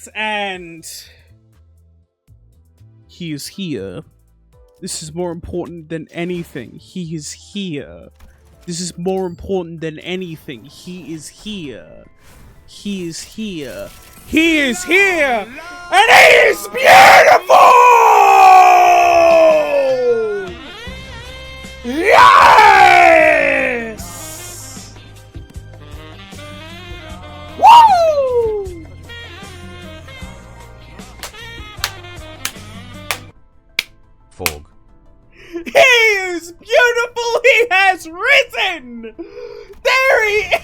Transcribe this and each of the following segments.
Yes, and he is here. This is more important than anything. He is here. This is more important than anything. He is here. He is here. He is here! And he is beautiful! Yes! Woo! Fog. He is beautiful! He has risen! There he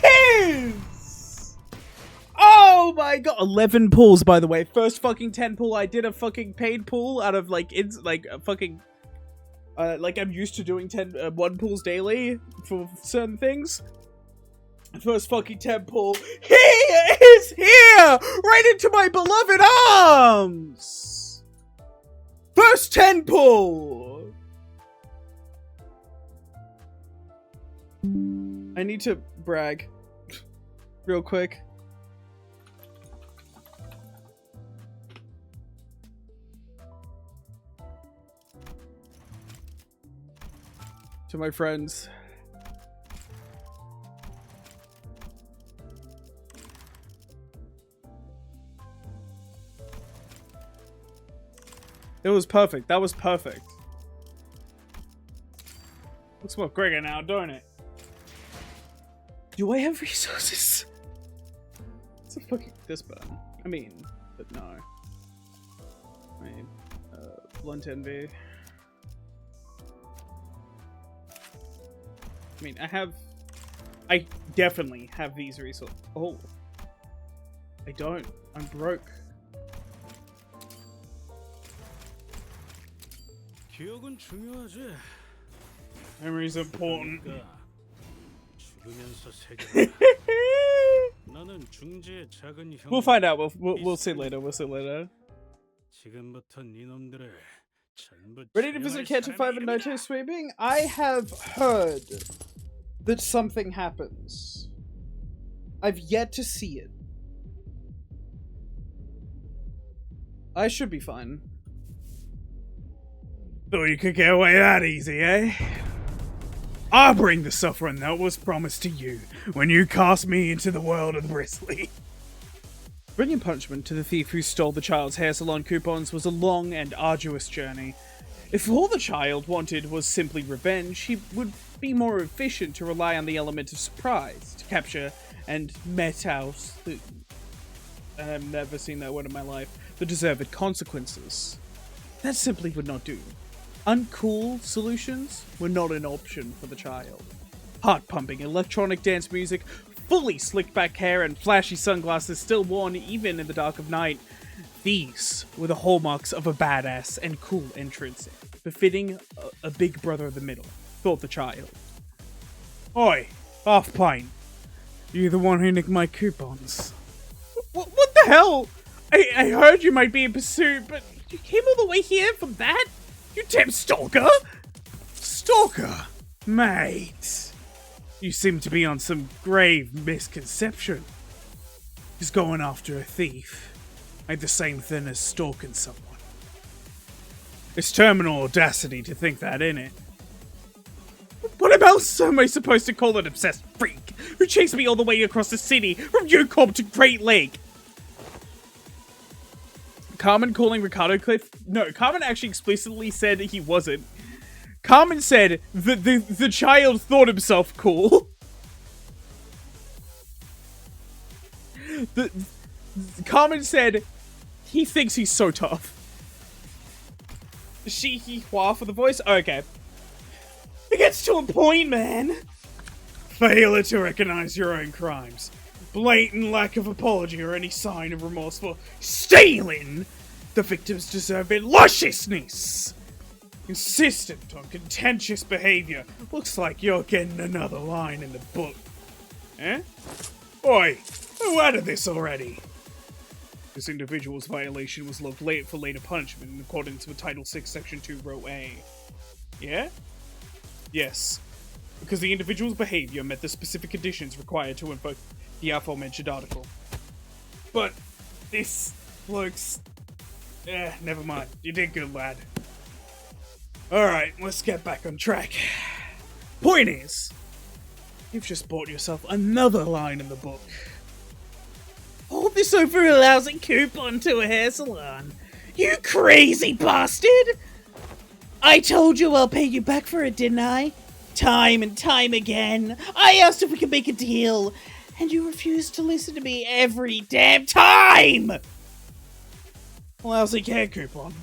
is! Oh my god. 11 pulls, by the way. First fucking 10 pull. I did a fucking paid pull out of like, it's like a fucking... like I'm used to doing 1 pulls daily for certain things. First fucking 10 pull. He is here! Right into my beloved arms! First 10 pull! I need to brag. Real quick. To my friends. It was perfect. That was perfect. Looks more Gregor now, don't it? Do I have resources? It's a fucking this button. I mean, but no. I mean, blunt envy. I mean, I definitely have these resources. Oh. I don't. I'm broke. Memory's important. We'll find out. We'll see later. We'll see later. Ready to visit Canton 5 and no sweeping? I have heard that something happens. I've yet to see it. I should be fine. Thought you could get away that easy, eh? I'll bring the suffering that was promised to you when you cast me into the world of the bristly. Bringing punishment to the thief who stole the child's hair salon coupons was a long and arduous journey. If all the child wanted was simply revenge, he would be more efficient to rely on the element of surprise to capture and met out the... I've never seen that word in my life. The deserved consequences. That simply would not do. Uncool solutions were not an option for the child. Heart-pumping electronic dance music, fully slicked back hair, and flashy sunglasses still worn even in the dark of night. These were the hallmarks of a badass and cool entrance, befitting a big brother of the middle, thought the child. Oi, half pint. You the one who nicked my coupons? What the hell? I heard you might be in pursuit, but you came all the way here for that? You damn stalker! Stalker? Mate. You seem to be on some grave misconception. He's going after a thief. Ain't the same thing as stalking someone. It's terminal audacity to think that, innit? What else am I supposed to call an obsessed freak who chased me all the way across the city from Yukon to Great Lake? Carmen calling Ricardo Cliff? No, Carmen actually explicitly said he wasn't. Carmen said that the child thought himself cool. Carmen said he thinks he's so tough. She, he, hua for the voice? Okay. It gets to a point, man. Failure to recognize your own crimes. Blatant lack of apology or any sign of remorse for stealing. The victims deserve it. Lusciousness. Insistent on contentious behavior. Looks like you're getting another line in the book. Eh? Oi, who added this already? This individual's violation was logged late for later punishment in accordance with Title 6, Section 2, Row A. Yeah? Yes. Because the individual's behavior met the specific conditions required to invoke the aforementioned article. But this looks... never mind. You did good, lad. Alright, let's get back on track. Point is, you've just bought yourself another line in the book. Hold this over a lousy coupon to a hair salon. You crazy bastard! I told you I'll pay you back for it, didn't I? Time and time again. I asked if we could make a deal, and you refused to listen to me every damn time! Lousy hair coupon.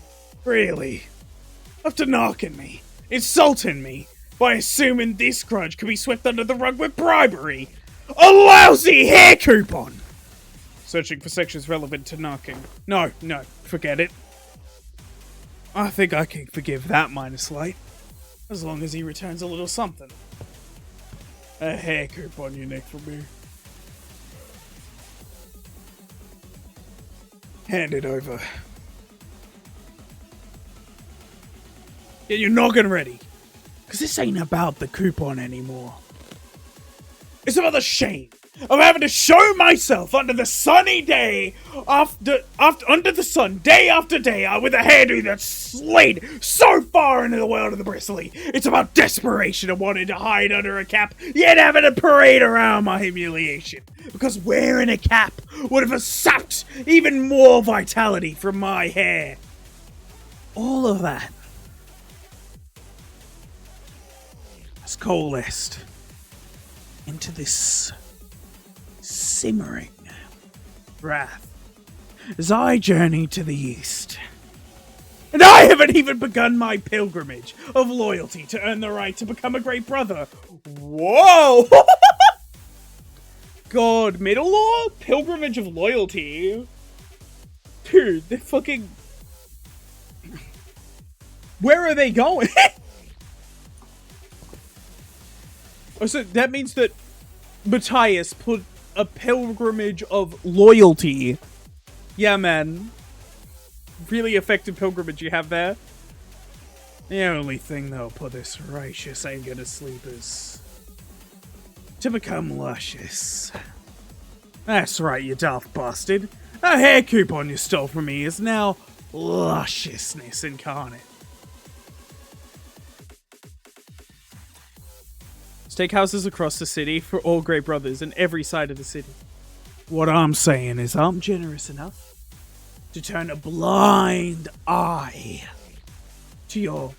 Really? After knocking me, insulting me, by assuming this grudge could be swept under the rug with bribery. A lousy hair coupon! Searching for sections relevant to knocking. No, forget it. I think I can forgive that minor slight, as long as he returns a little something. A hair coupon you nicked from me. Hand it over. Get your noggin ready, because this ain't about the coupon anymore. It's about the shame of having to show myself under the sunny day, under the sun, day after day, with a hairdo that's slid so far into the world of the bristly. It's about desperation of wanting to hide under a cap, yet having to parade around my humiliation. Because wearing a cap would have sapped even more vitality from my hair. All of that has coalesced into this simmering wrath as I journey to the east. And I haven't even begun my pilgrimage of loyalty to earn the right to become a great brother. Whoa! God, middle law? Pilgrimage of loyalty? Dude, they're fucking... Where are they going? Oh, so that means that Matthias put a pilgrimage of loyalty. Yeah, man. Really effective pilgrimage you have there. The only thing that'll put this righteous anger to sleep is to become luscious. That's right, you daft bastard. A hair coupon you stole from me is now lusciousness incarnate. Steakhouses across the city for all great brothers in every side of the city. What I'm saying is I'm generous enough to turn a blind eye to your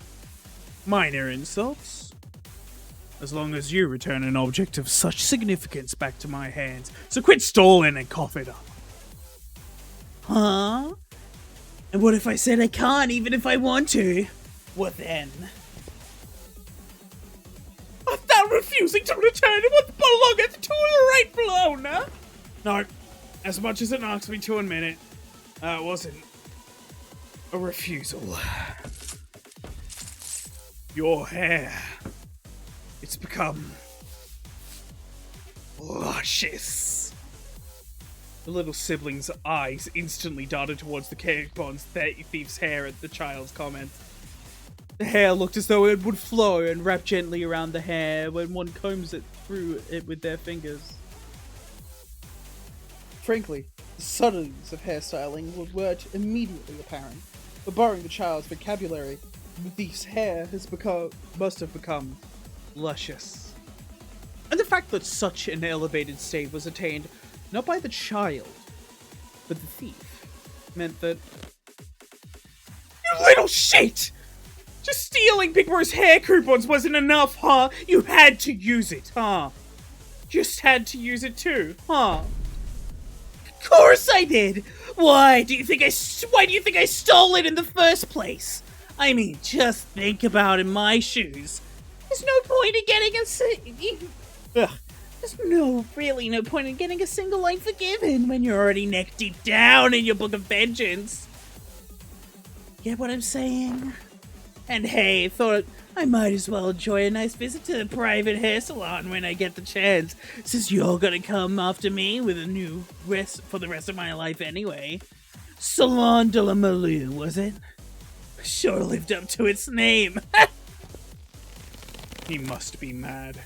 minor insults, as long as you return an object of such significance back to my hands. So quit stalling and cough it up. Huh? And what if I said I can't even if I want to? What then? Art thou refusing to return what belongeth to the rightful owner? No, as much as it knocks me to a minute, it wasn't a refusal. Your hair, it's become luscious. The little sibling's eyes instantly darted towards the coupon's thief's hair at the child's comment. The hair looked as though it would flow and wrap gently around the hair when one combs it through it with their fingers. Frankly, the subtleties of hairstyling weren't immediately apparent, but borrowing the child's vocabulary, the thief's hair must have become luscious. And the fact that such an elevated state was attained not by the child, but the thief, meant that... You little shit! Just stealing Big Bro's hair coupons wasn't enough, huh? You had to use it, huh? Just had to use it too, huh? Of course I did! Why do you think I stole it in the first place? I mean, just think about in my shoes. There's no point in getting really no point in getting a single line forgiven when you're already neck deep down in your book of vengeance. Get what I'm saying? And hey, thought I might as well enjoy a nice visit to the private hair salon when I get the chance, since you're gonna come after me with a new rest for the rest of my life anyway. Salon de la Malou, was it? Sure lived up to its name. He must be mad.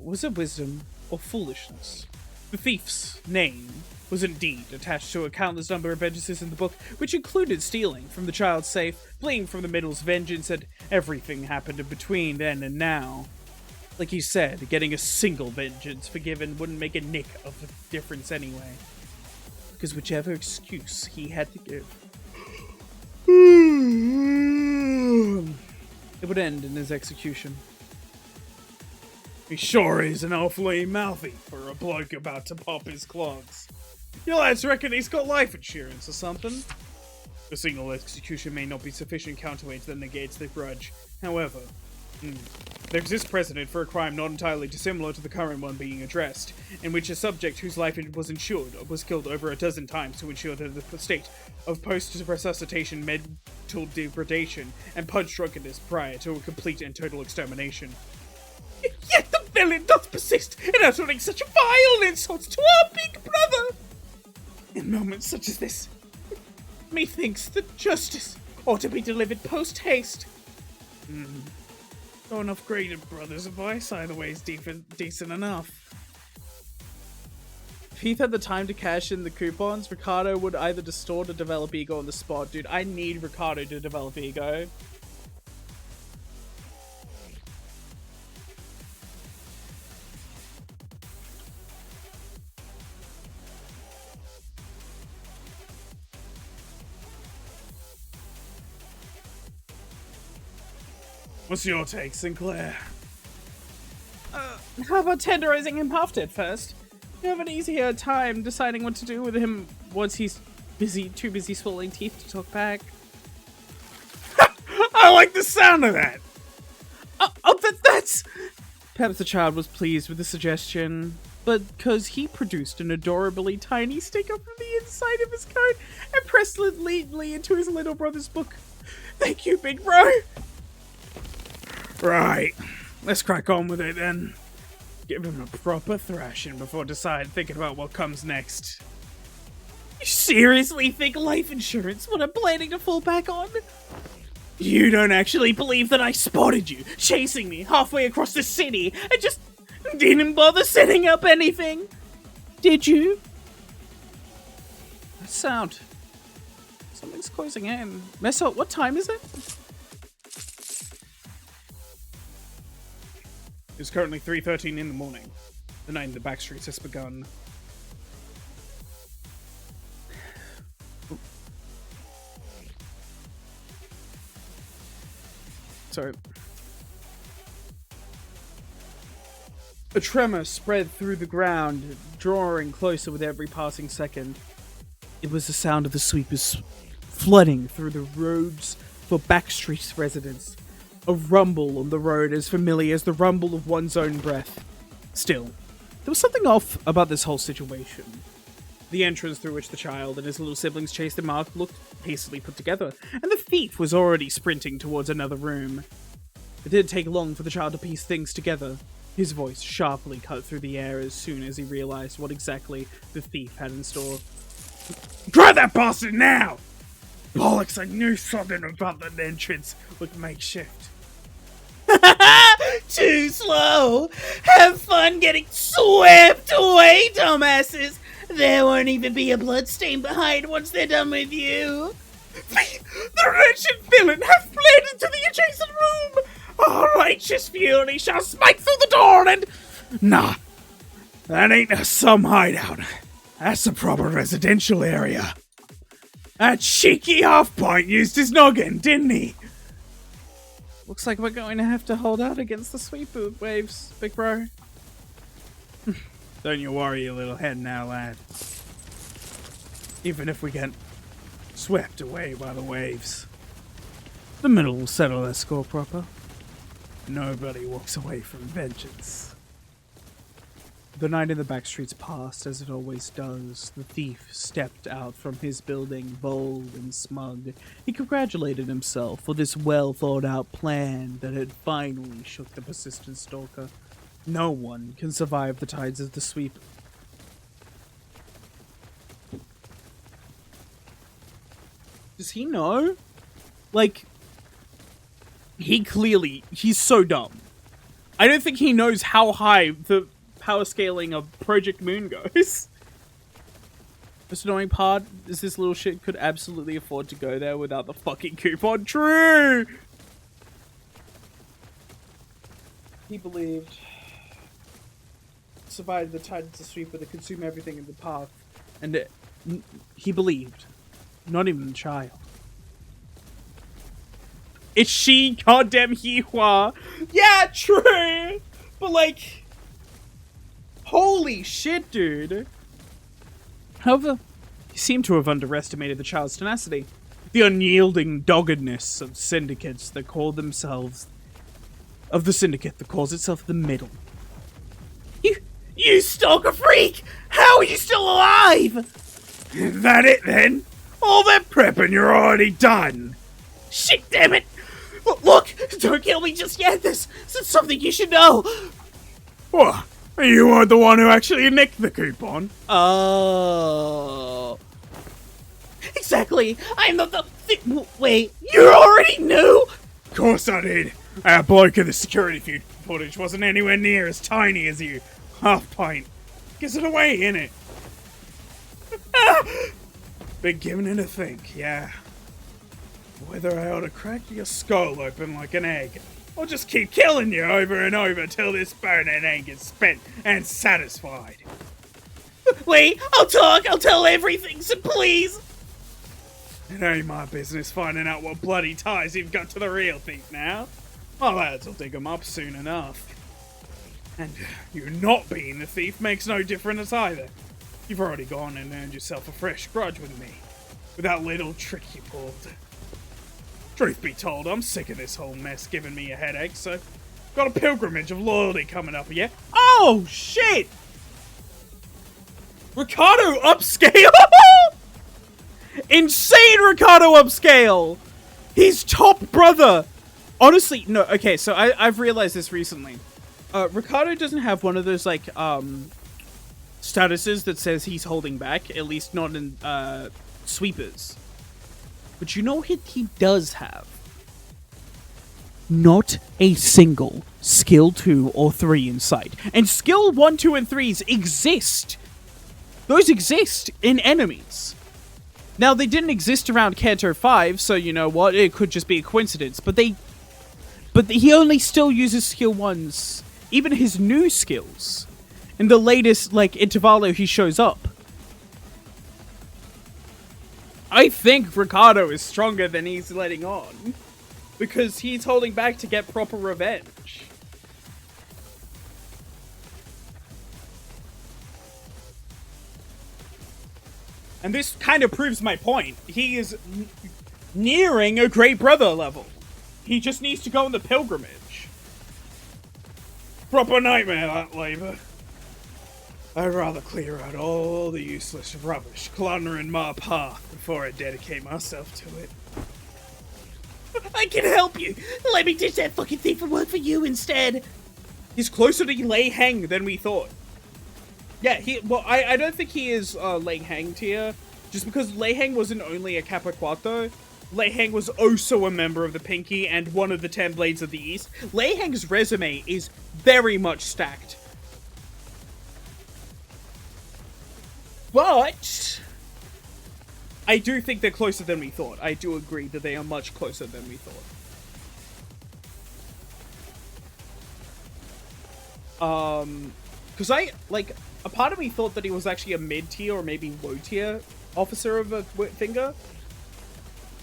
Was it wisdom or foolishness The thief's name was indeed attached to a countless number of vengeances in the book, which included stealing from the child's safe, fleeing from the Middle's vengeance, and everything happened in between then and now. Like he said, getting a single vengeance forgiven wouldn't make a nick of a difference anyway. Because whichever excuse he had to give, it would end in his execution. He sure is an awfully mouthy for a bloke about to pop his clogs. You lads reckon he's got life insurance or something? A single execution may not be sufficient counterweight that negates the grudge. However, there exists precedent for a crime not entirely dissimilar to the current one being addressed, in which a subject whose life was insured was killed over a dozen times to ensure that the state of post-resuscitation mental degradation and punch drunkenness prior to a complete and total extermination. Yet the villain doth persist in uttering such vile insults to our big brother! In moments such as this, methinks that justice ought to be delivered post-haste. Got enough graded brother's advice, either way is decent enough. If Heath had the time to cash in the coupons, Ricardo would either distort or develop ego on the spot. Dude, I need Ricardo to develop ego. What's your take, Sinclair? How about tenderizing him half dead first? You have an easier time deciding what to do with him once he's too busy swallowing teeth to talk back. I like the sound of that! That's... Perhaps the child was pleased with the suggestion, but because he produced an adorably tiny sticker from the inside of his coat and pressed it neatly into his little brother's book. Thank you, big bro! Right, let's crack on with it then. Give him a proper thrashing before thinking about what comes next. You seriously think life insurance what I'm planning to fall back on? You don't actually believe that I spotted you chasing me halfway across the city and just didn't bother setting up anything? Did you? That sound. Something's closing in. Mess up, what time is it? It's currently 3:13 in the morning. The night in the back streets has begun. Sorry. A tremor spread through the ground, drawing closer with every passing second. It was the sound of the sweepers flooding through the roads for Backstreet's residents. A rumble on the road as familiar as the rumble of one's own breath. Still, there was something off about this whole situation. The entrance through which the child and his little siblings chased the mark looked hastily put together, and the thief was already sprinting towards another room. It didn't take long for the child to piece things together. His voice sharply cut through the air as soon as he realized what exactly the thief had in store. Grab that bastard now! Bollocks, I knew something about that entrance would make shift. Too slow! Have fun getting swept away, dumbasses! There won't even be a bloodstain behind once they're done with you. The wretched villain hath fled into the adjacent room! Our righteous fury shall smite through the door and... Nah, that ain't some hideout. That's a proper residential area. That cheeky half-pint used his noggin, didn't he? Looks like we're going to have to hold out against the sweeper waves, big bro. Don't you worry your little head now, lad. Even if we get swept away by the waves, the middle will settle their score proper. Nobody walks away from vengeance. The night in the back streets passed as it always does. The thief stepped out from his building, bold and smug. He congratulated himself for this well-thought-out plan that had finally shook the persistent stalker. No one can survive the tides of the sweep. Does he know? Like, he's so dumb. I don't think he knows how high the power scaling of Project Moon goes. Most annoying part is this little shit could absolutely afford to go there without the fucking coupon. True! He believed. Survived the Titans of Sweeper to consume everything in the path. And he believed. Not even the child. It's she, goddamn Hihua. Yeah, true! But like... Holy shit, dude. However, he seemed to have underestimated the child's tenacity. The unyielding doggedness of syndicates that call themselves... Of the syndicate that calls itself the Middle. You stalker freak! How are you still alive? Is that it then? All that prepping you're already done. Shit, damn it! Look! Don't kill me just yet! This is something you should know! What? You weren't the one who actually nicked the coupon? Oh. Exactly! I'm not the... Wait, you already knew? Of course I did. Our bloke of the security footage wasn't anywhere near as tiny as you. Half pint. Gives it away, innit? Been giving it a think, yeah. Whether I ought to crack your skull open like an egg, or just keep killing you over and over till this burning anger's spent and satisfied. Wait, I'll talk, I'll tell everything, so please! It ain't my business finding out what bloody ties you've got to the real thief now. My lads will dig them up soon enough. And you not being the thief makes no difference either. You've already gone and earned yourself a fresh grudge with me. With that little trick you pulled. Truth be told, I'm sick of this whole mess giving me a headache, so... Got a pilgrimage of loyalty coming up, yeah? Oh, shit! Ricardo upscale? Insane Ricardo upscale! His top brother! Honestly, no, okay, so I've realized this recently. Ricardo doesn't have one of those, like, statuses that says he's holding back, at least not in, sweepers. But you know what he does have? Not a single skill 2 or 3 in sight. And skill 1, 2, and 3s exist! Those exist in enemies. Now, they didn't exist around Kanto 5, so you know what, it could just be a coincidence, but he only still uses skill 1s. Even his new skills. In the latest, like, Intervallo, he shows up. I think Ricardo is stronger than he's letting on. Because he's holding back to get proper revenge. And this kind of proves my point. He is nearing a Great Brother level. He just needs to go on the pilgrimage. Proper nightmare, that labor. I'd rather clear out all the useless rubbish cluttering my path before I dedicate myself to it. I can help you! Let me ditch that fucking thief and work for you instead! He's closer to Lei Heng than we thought. Yeah, I don't think he is Lei Heng tier, just because Lei Heng wasn't only a Kappa Quattro. Lei Heng was also a member of the Pinky and one of the 10 Blades of the East. Lei Heng's resume is very much stacked. But I do think they're closer than we thought. I do agree that they are much closer than we thought. Because a part of me thought that he was actually a mid-tier or maybe low-tier officer of a finger.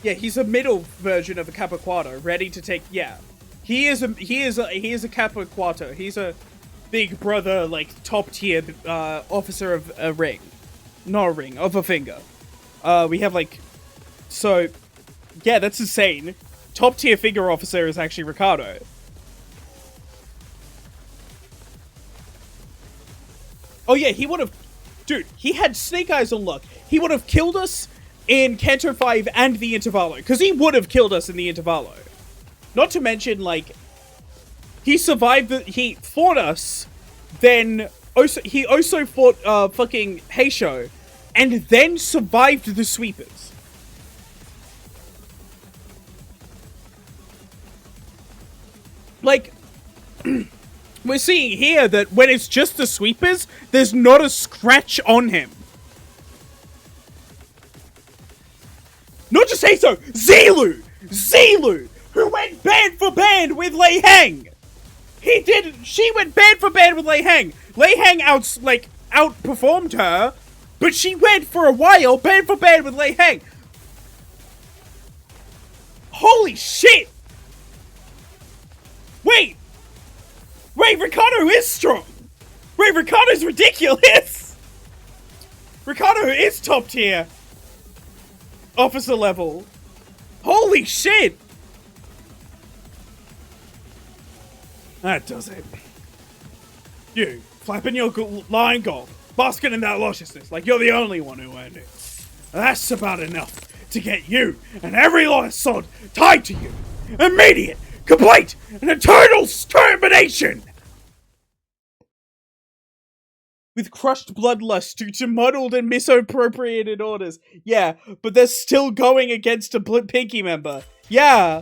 Yeah, he's a middle version of a Kappa Quattro, ready to take, yeah. He is a Kappa Quattro. He's a big brother, like, top-tier officer of a ring. Not a ring, of a finger. We have, like... So, yeah, that's insane. Top-tier finger officer is actually Ricardo. Oh, yeah, he would have... Dude, he had Snake Eyes on luck. He would have killed us in Kanto 5 and the Intervallo. Because he would have killed us in the Intervallo. Not to mention, like... He survived he fought us, then... He also fought, fucking Heisho, and then survived the sweepers. Like, we're seeing here that when it's just the sweepers, there's not a scratch on him. Not just Heiso, Zilu! Zilu! Who went band for band with Lei Hang! She went band for band with Lei Hang! Lei Hang outperformed her, but she went for a while band for band with Lei Hang! Holy shit! Wait, Ricardo is strong! Wait, Ricardo's ridiculous! Ricardo is top tier! Officer level. Holy shit! That does it. You, flapping your line gold, basking in that lusciousness like you're the only one who earned it. That's about enough to get you and every lost sod tied to you. Immediate, complete, and eternal extermination! With crushed bloodlust due to muddled and misappropriated orders. Yeah, but they're still going against a Pinky member. Yeah.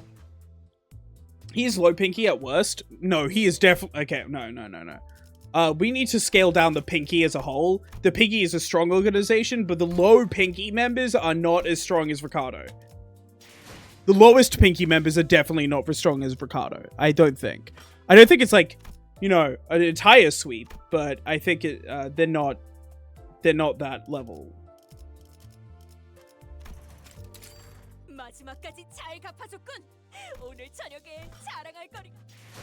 He is low Pinky at worst. No, he is definitely... Okay, no. We need to scale down the Pinky as a whole. The Pinky is a strong organization, but the low Pinky members are not as strong as Ricardo. The lowest Pinky members are definitely not as strong as Ricardo. I don't think. I don't think it's like... You know, an entire sweep, but I think they're not that level.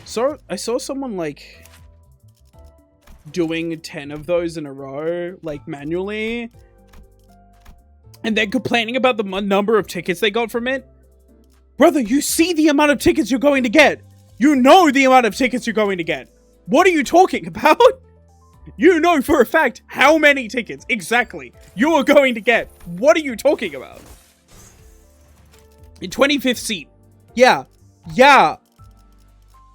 So I saw someone like doing 10 of those in a row, like manually, and then complaining about the number of tickets they got from it. Brother, you see the amount of tickets you're going to get. You know the amount of tickets you're going to get. What are you talking about? You know for a fact how many tickets exactly you are going to get. What are you talking about? In 25th seat. Yeah.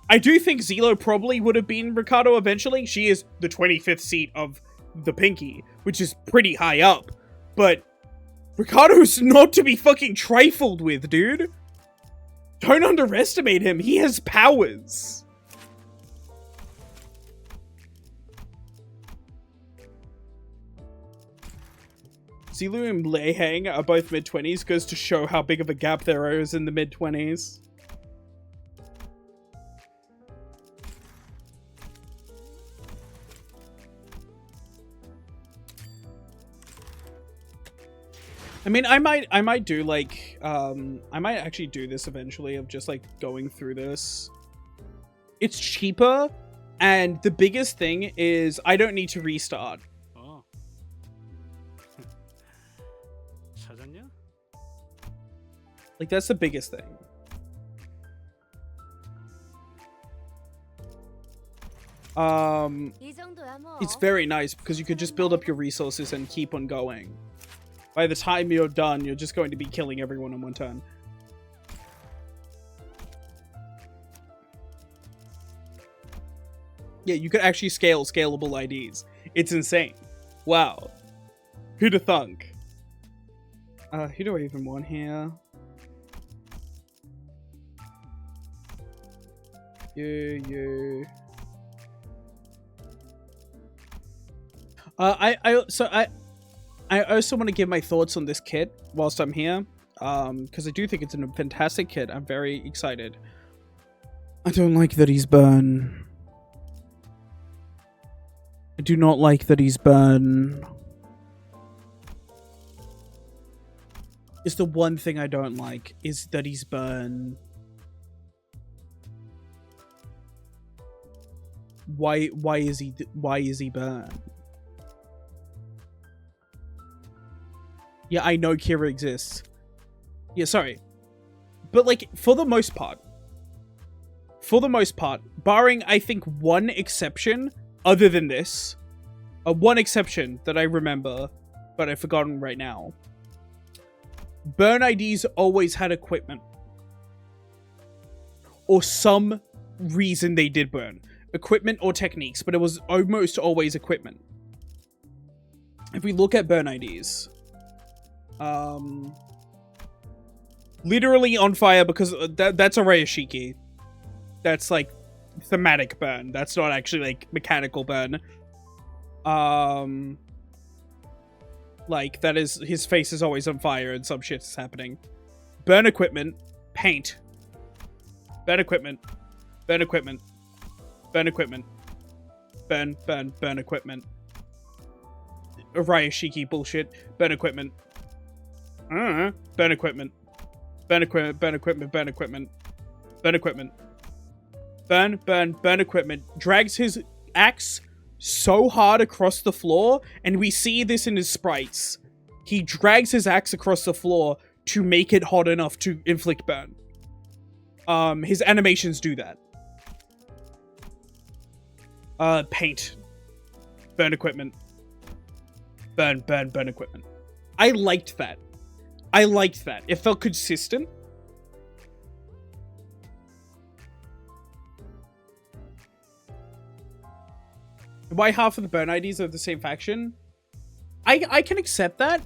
I do think Zelo probably would have been Ricardo eventually. She is the 25th seat of the Pinky, which is pretty high up. But Ricardo's not to be fucking trifled with, dude. Don't underestimate him. He has powers. Zilu and Lei Hang are both mid-20s, goes to show how big of a gap there is in the mid-20s. I mean, I might do like, I might actually do this eventually of just like going through this. It's cheaper, and the biggest thing is I don't need to restart. Like, that's the biggest thing. It's very nice because you could just build up your resources and keep on going. By the time you're done, you're just going to be killing everyone in one turn. Yeah, you could actually scale scalable IDs. It's insane. Wow. Who'd have thunk? Who do I even want here? You. I also want to give my thoughts on this kit whilst I'm here, because I do think it's a fantastic kit. I'm very excited. I don't like that he's burn. I do not like that he's burn. It's the one thing I don't like, is that he's burn. Why is he burn? Yeah, I know Kira exists. Yeah, sorry. But like, for the most part, barring I think one exception other than this, one exception that I remember, but I've forgotten right now. Burn IDs always had equipment. Or some reason they did burn. Equipment or techniques, but it was almost always equipment. If we look at burn IDs, literally on fire because that's a Rayashiki. That's like thematic burn. That's not actually, like, mechanical burn. Like, that is, his face is always on fire and some shit is happening. Burn equipment. Paint. Burn equipment. Burn equipment. Burn equipment. Burn equipment. Ryashiki bullshit. Burn equipment. Burn equipment. Burn equipment. Burn equipment. Burn equipment. Burn equipment. Burn equipment. Drags his axe so hard across the floor, and we see this in his sprites. He drags his axe across the floor to make it hot enough to inflict burn. His animations do that. Paint. Burn equipment. Burn equipment. I liked that. It felt consistent. Why half of the burn IDs are the same faction? I can accept that.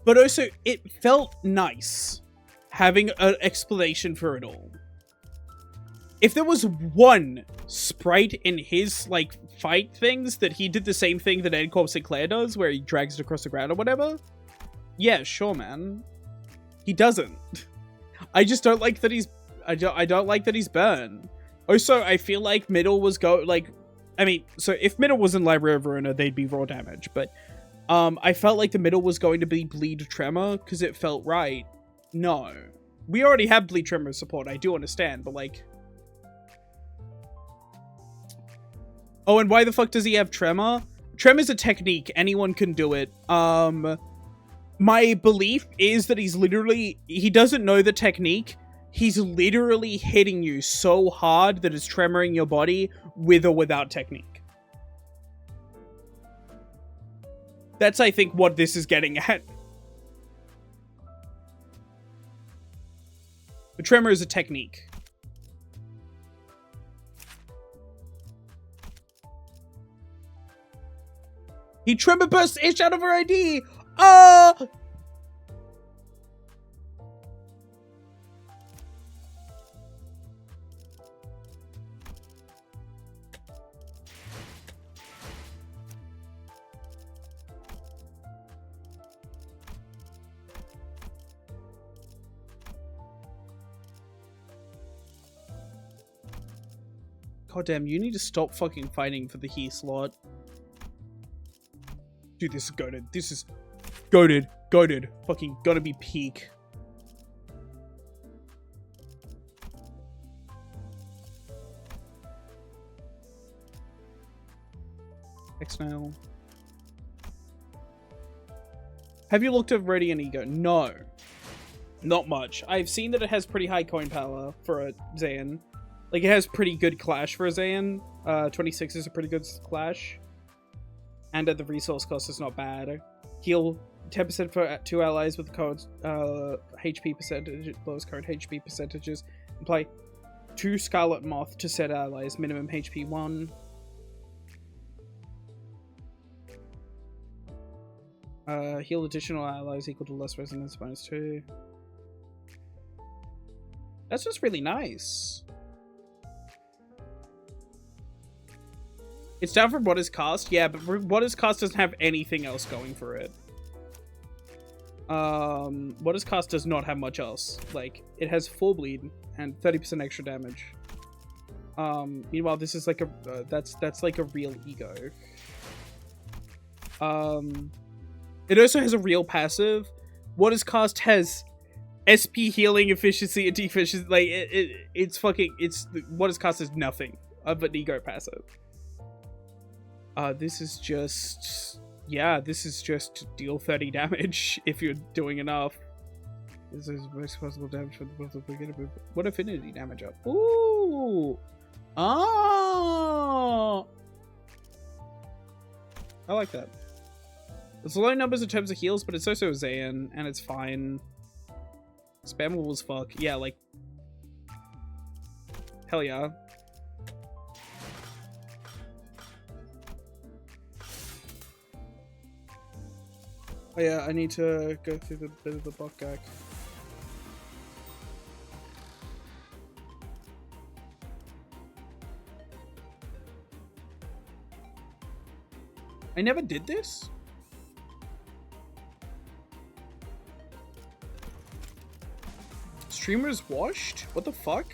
But also, it felt nice having an explanation for it all. If there was one sprite in his, like, fight things that he did the same thing that N. Corp Sinclair does, where he drags it across the ground or whatever, yeah, sure, man. He doesn't. I just don't like that he's... I don't like that he's burned. Also, I feel like middle was I mean, so if middle was in Library of Verona, they'd be raw damage, but I felt like the middle was going to be bleed tremor, because it felt right. No. We already have bleed tremor support, I do understand, but like... Oh, and why the fuck does he have tremor? Tremor's a technique, anyone can do it. My belief is that he doesn't know the technique. He's literally hitting you so hard that it's tremoring your body with or without technique. That's, I think, what this is getting at. The tremor is a technique. He tremor bursts Ish out of her ID! God damn, you need to stop fucking fighting for the he slot. Dude, this is goated. This is goated. Goated. Fucking gotta be peak. X-Nail. Have you looked at Radiant Ego? No. Not much. I've seen that it has pretty high coin power for a Zayn. Like, it has pretty good clash for a Zayn. 26 is a pretty good clash. And at the resource cost is not bad. Heal 10% for 2 allies with the code HP percentage, lowest current HP percentages. And play 2 Scarlet Moth to set allies, minimum HP 1. Heal additional allies equal to less resonance minus 2. That's just really nice. It's down for what is cast, yeah, but what is cast doesn't have anything else going for it. What is cast does not have much else. Like, it has full bleed and 30% extra damage. Meanwhile, this is like a that's like a real ego. It also has a real passive. What is cast has SP healing, efficiency, and efficiency. Like it's what is cast is nothing of an ego passive. This is just, yeah, this is just deal 30 damage if you're doing enough. This is most possible damage for the beginner. What affinity damage up? Ooh! Oh! I like that. It's low numbers in terms of heals, but it's also a Zayn, and it's fine. Spammable as fuck. Yeah, like... Hell yeah. Oh yeah, I need to go through the bit of the buff gag. I never did this? Streamers washed? What the fuck?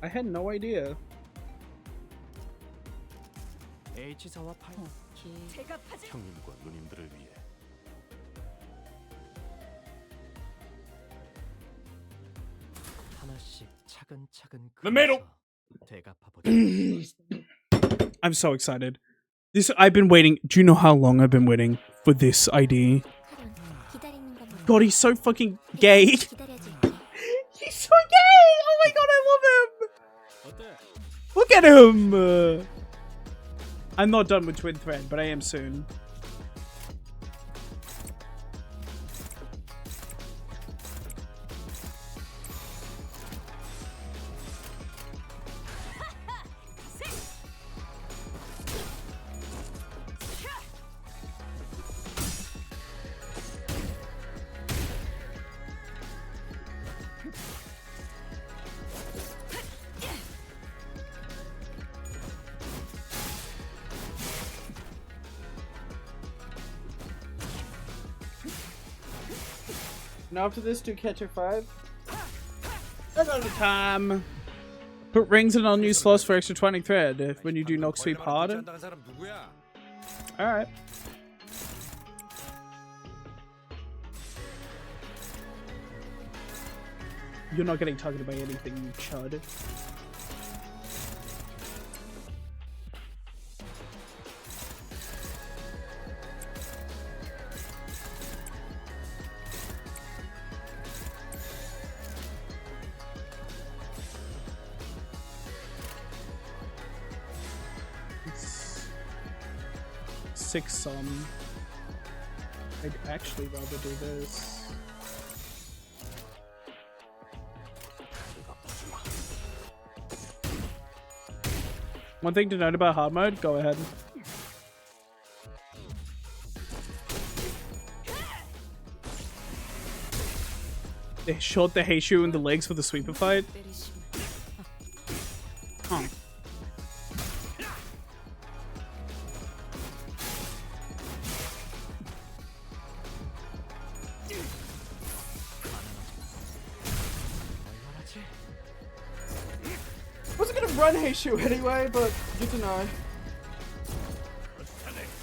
I had no idea. H사와 8 형님과 누님들을 위해 하나씩 차근차근 The middle. 되갚아보자. I'm so excited. I've been waiting. Do you know how long I've been waiting for this ID? God, he's so fucking gay. He's so gay. Oh my god, I love him. Look at him. I'm not done with Twin Thread, but I am soon. Now after this, do Catcher 5. Another time. Put rings in all new slots for extra 20 thread if when you do knock sweep harder. Alright. You're not getting targeted by anything, you chud. Six sum. I'd actually rather do this. One thing to note about hard mode, go ahead. They shot the Heishu in the legs for the sweeper fight. Huh. Wasn't gonna run Heishu anyway, but good to know.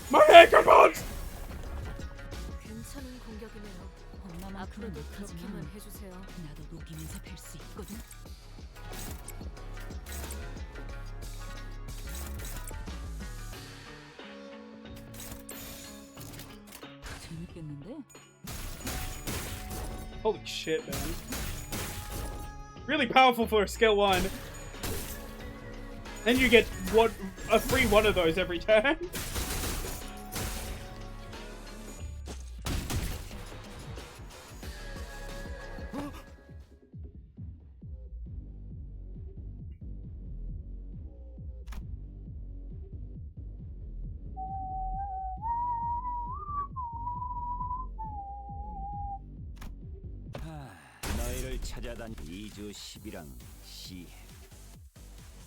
My ankle bones! 괜찮은 공격이네요. 앞으로도 그렇게만 해주세요. 나도 녹이면서 뵐 수 있거든. 재밌겠는데? Holy shit, man. Really powerful for a skill 1. And you get a free one of those every turn.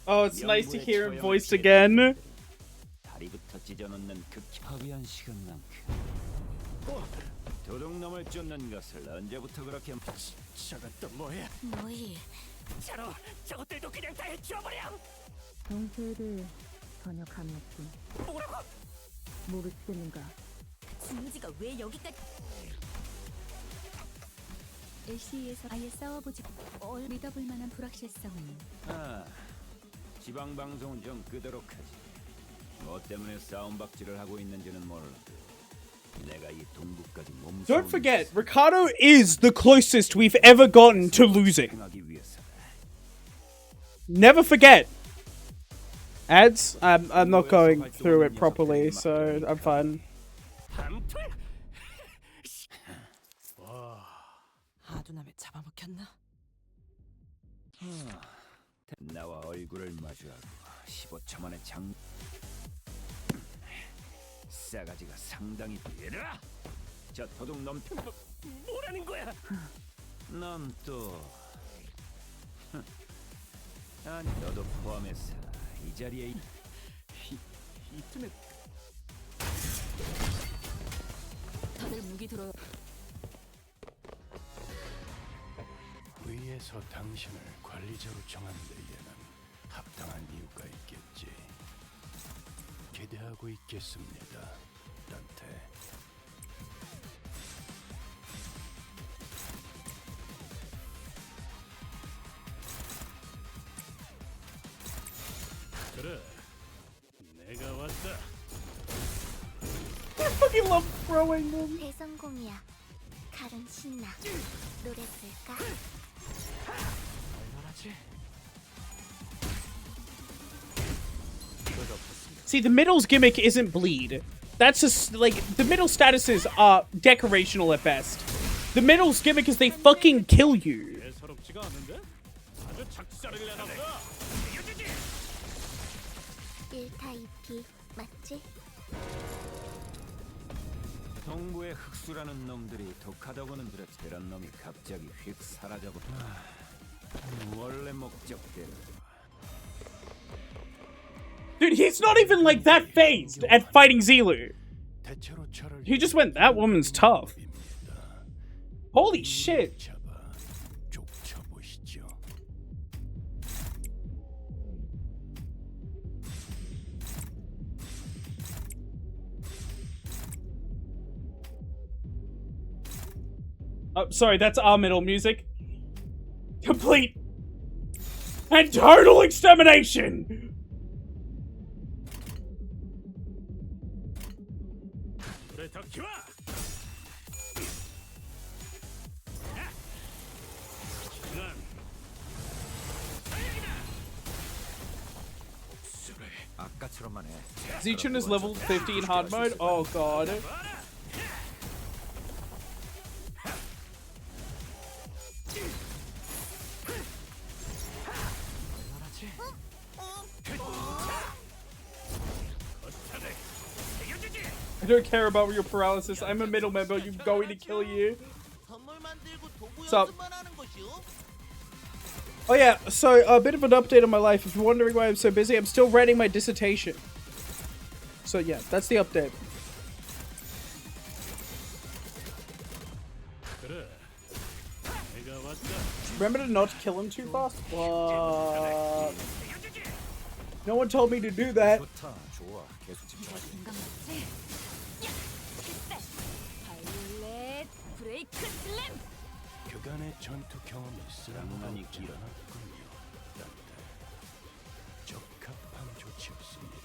Oh, it's nice to hear him voiced again. 다리부터 찢어놓는 극협이한 시간만큼 도둑놈을 쫓는 것을 언제부터 그렇게 저것도 뭐야? 뭐이? 저것들도 그냥 다 해치워버려! 정체를 전혀 감이 없군. 뭐라고? 모르시겠는가? 진지가 왜 여기까지? LC에서 아예 싸워보지. 믿어볼 만한 불확실성은. 아, 지방 방송은 좀 끄도록 하지. 뭐 때문에 싸움박질을 하고 있는지는 몰라도 내가 이 동북까지 몸. Don't forget, Ricardo is the closest we've ever gotten to losing. Never forget. Ads? I'm not going through it properly, so I'm fine. 하두남에 잡아먹혔나? 나와 얼굴을 마주하고 15초 만에 장 싸가지가 상당히 얘들아! 저 도둑놈 뭐라는 거야? 넌 또 아니 너도 포함해서 이 자리에 이쯤에 다들 무기 들어요. 위에서 당신을 관리자로 정한 데에는 합당한 이유가 있겠지. 기대하고 있겠습니다, 란테. 그래. 내가 왔다. I fucking love throwing them. 대성공이야. 칼은 신나. 노래 부를까? 얼마나지? See, the middle's gimmick isn't bleed. That's just like the middle statuses are decorational at best. The middle's gimmick is they fucking kill you. 예사롭지가 않은데? 아주 작사를 내놨어. 1타 2피 맞지? 동부의 흑수라는 놈들이 독하다고는 들었지. 그런 놈이 갑자기 휙 사라져버려. 원래 목적대로. Dude, he's not even like that phased at fighting Zelu. 대체로 저를 He just went, that woman's tough. 입니다. Holy shit. 잡아 족쳐보시죠. Oh, sorry, that's our middle music. Complete and total extermination! 그래 더 키워. 난 아까처럼만 해. Zichun is level 50 in hard mode? Oh god. I don't care about your paralysis. I'm a middle member. I'm going to kill you. What's up? Oh yeah, so a bit of an update on my life. If you're wondering why I'm so busy, I'm still writing my dissertation. So yeah, that's the update. 그래. 내가 왔다. Remember to not kill him too fast? What? No one told me to do that. 좋다, 좋아. 계속 집중하지. 공감 맞지? 발렛 브레이크 슬램. 그간의 전투 경험이 쓰라무만 나무만이 있지 길어. 않았군요, 란테. 적합한 조치였습니다.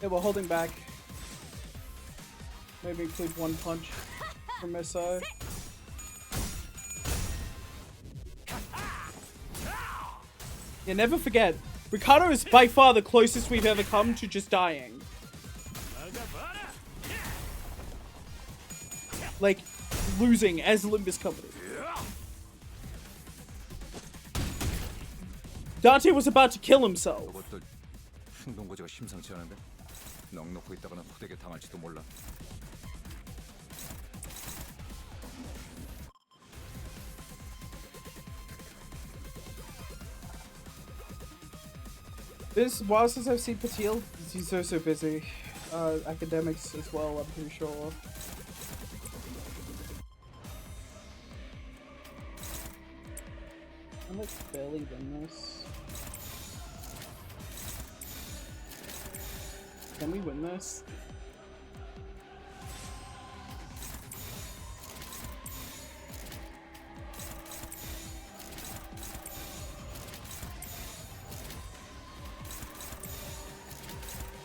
Yeah, we're holding back. Maybe include one punch from Miso. Yeah, never forget, Ricardo is by far the closest we've ever come to just dying. Like, losing as Limbus Company. Dante was about to kill himself. 그것도 행동거지가 심상치 않은데 넉넉히 있다가는 호되게 당할지도 몰라. This while since I've seen Patil, he's so busy. Academics as well, I'm pretty sure. I'm like barely win this. Can we win this?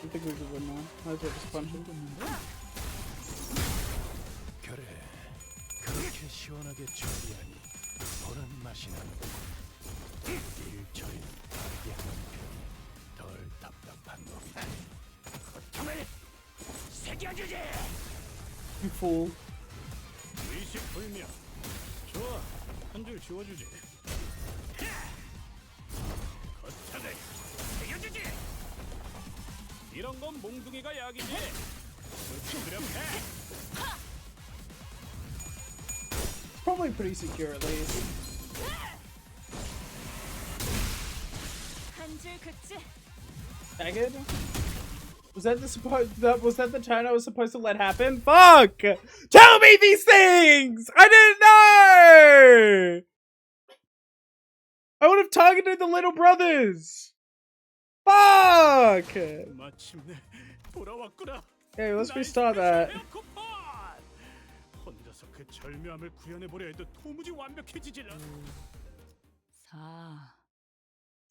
I think we could win now. Might as well just punch him. 그래, 그렇게 시원하게 처리하니 보는 맛이 나는군. 일 처리는 다르게 하는 편이 덜 답답한 놈이지. 새겨주지. You fool. 의식 불명. 좋아, 한 줄 지워주지. 거창을 새겨주지. 이런 건 몽둥이가 약이지. 그렇게. Probably pretty secure at least. 한줄 긋지. Faggot? Was that was that the turn I was supposed to let happen? Fuck! Tell me these things! I didn't know! I would have targeted the little brothers! Fuck! 마침내 돌아왔구나. Okay, let's restart that. 혼자서 그 절묘함을 구현해 보려 해도 도무지 완벽해지질 않아. 4,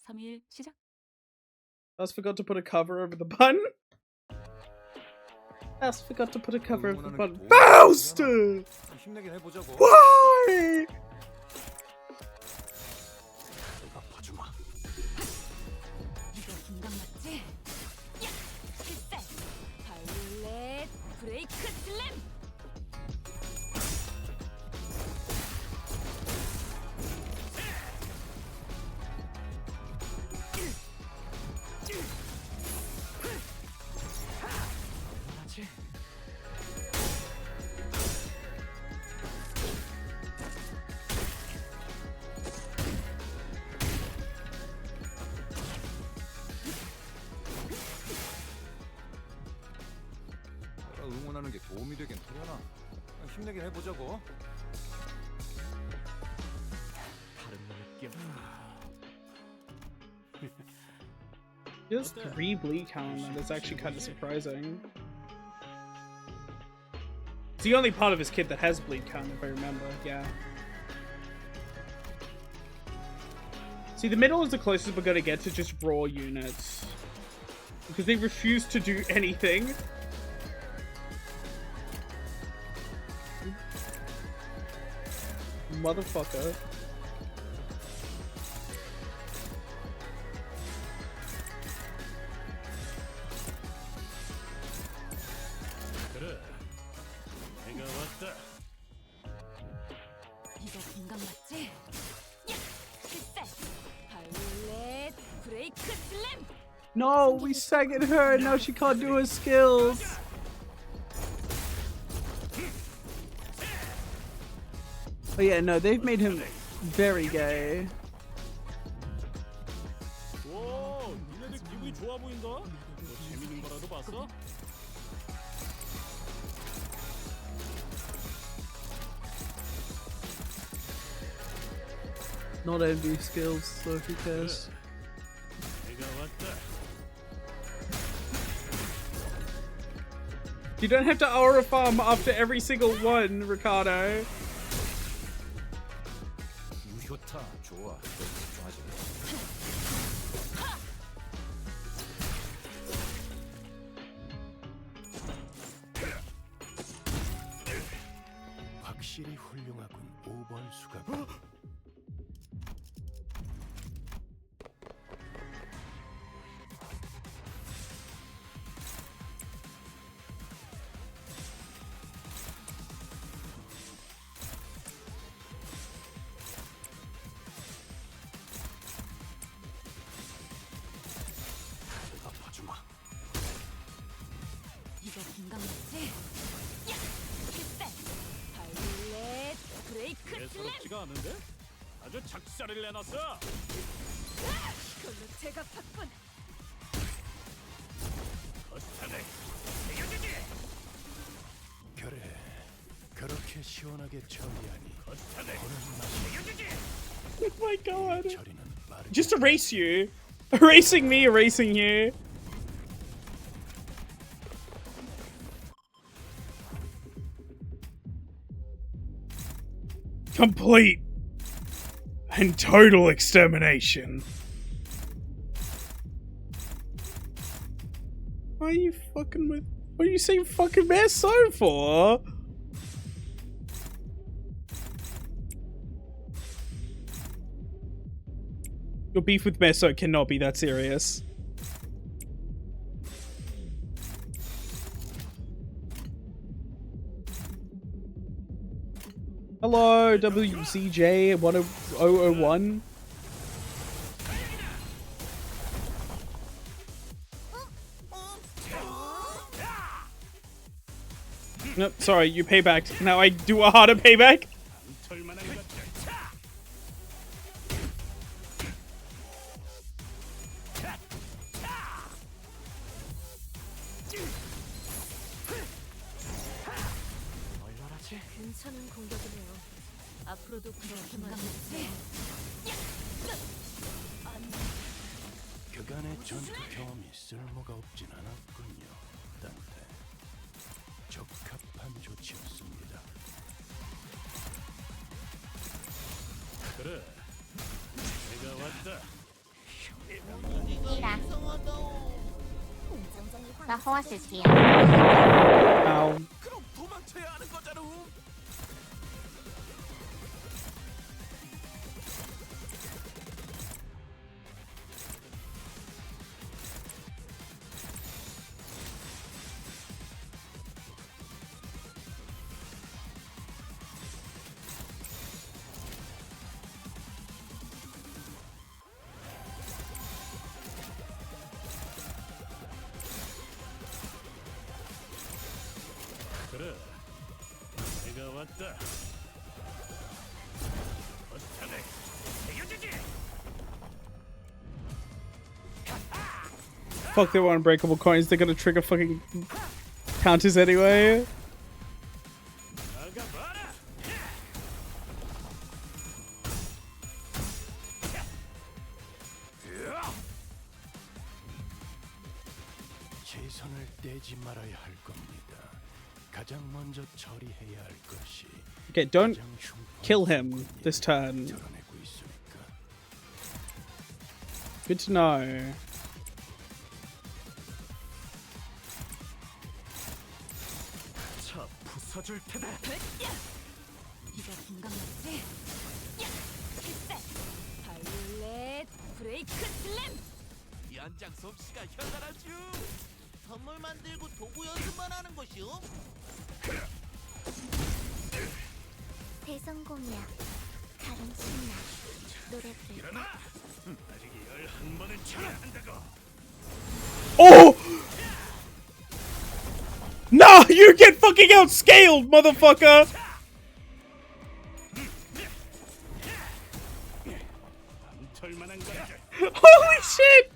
3, 1 시작. I just forgot to put a cover over the button. I just forgot to put a cover over the button. Faust! 힘내긴 해보자고. Why? 아파주마. 이거 긴장 맞지? 야! 필살! 바이올렛 브레이크 슬램! 내가 응원하는 게 도움이 되긴 하려나? 힘내긴 해보자고. 다른 놈을 끼워. He has 3 bleed count, and that's actually kind of surprising. It's the only part of his kit that has bleed count, if I remember. Yeah. See, the middle is the closest we're gonna get to just raw units. Because they refuse to do anything. Motherfucker. 그래, 내가 왔다. 이거 긴장 맞지? 야! 필살! 바이올렛 브레이크 슬램! No, we staggered her. Now she can't do her skills. Oh yeah, no, they've made him very gay. 오, 니네들 기분이 좋아 보인다. 뭐 재밌는 거라도 봤어? Not envy skills, so who cares? 내가 왔다. You don't have to aura farm after every single one, Ricardo. 유효타 좋아. 집중하지. 확실히 훌륭하군. 5번 수가. 아파주마. 이거 긴장 맞지? 야! 필살! 바이올렛 브레이크 슬램! 예사롭지가 않은데? 아주 작사를 내놨어. 이걸로 제가 팠군! 거창을 새겨주지. 그래. 그렇게 시원하게 처리하니 거창을 맛이 새겨주지. Oh my god. 처리는 빠르게. Just erase you. Erasing me, erasing you. Complete and total extermination. Why are you fucking with? What are you saying fucking Meso for? Your beef with Meso cannot be that serious. Hello, WCJ 10001. Nope, sorry, you paybacked. Now I do a harder payback. 털만한 것들. 얼얼하지? 괜찮은 공격이네요. 앞으로도 그렇게만 해주세요. 그간의 전투 경험이 쓸모가 없진 않았군요. 딴테 적합한 조치였습니다. 그래, 내가 왔다. 那花时间。 Ow. 그럼 도망쳐야 하는 거잖아. 그래, 내가 왔다. 버튼을 새겨주지. Fuck, they were unbreakable coins. They're gonna trigger fucking counters anyway. 나가봐라. 최선을 떼지 말아야 할 겁니다. 가장 먼저 처리해야 할 것이 Okay, don't 가장 흉한 kill him this turn. 드러내고 있으니까. Good to know. 자, 부숴줄 테다. 네가 긴장했지? 실세! 발렛 브레이크 슬램! 연장 솜씨가 현란하죠. 선물 만들고 도구 연습만 하는 것이오? 대성공이야. 가른 신나. 노래 부를까? 일어나. 아직 11번은 쳐야 한다고. Oh! Nah, you get fucking outscaled, motherfucker! 털만한 것들. Holy shit!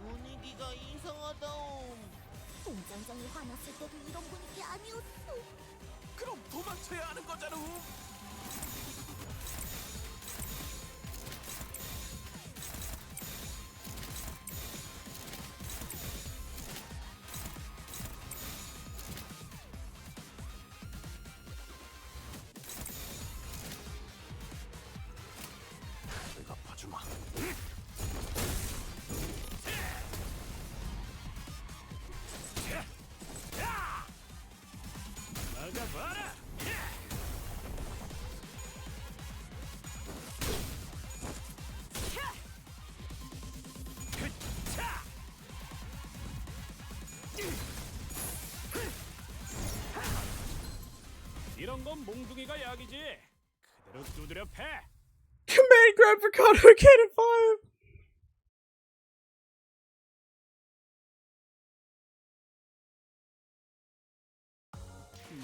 분위기가 이상하다오. 공장장이 화났을 때도 이런 분위기 아니었어. 그럼 도망쳐야 하는 거잖아. 내가 봐주마. 나가봐라. 이런 건 몽둥이가 약이지. 그대로 두드려 패. Command grab Ricardo Cannon 5!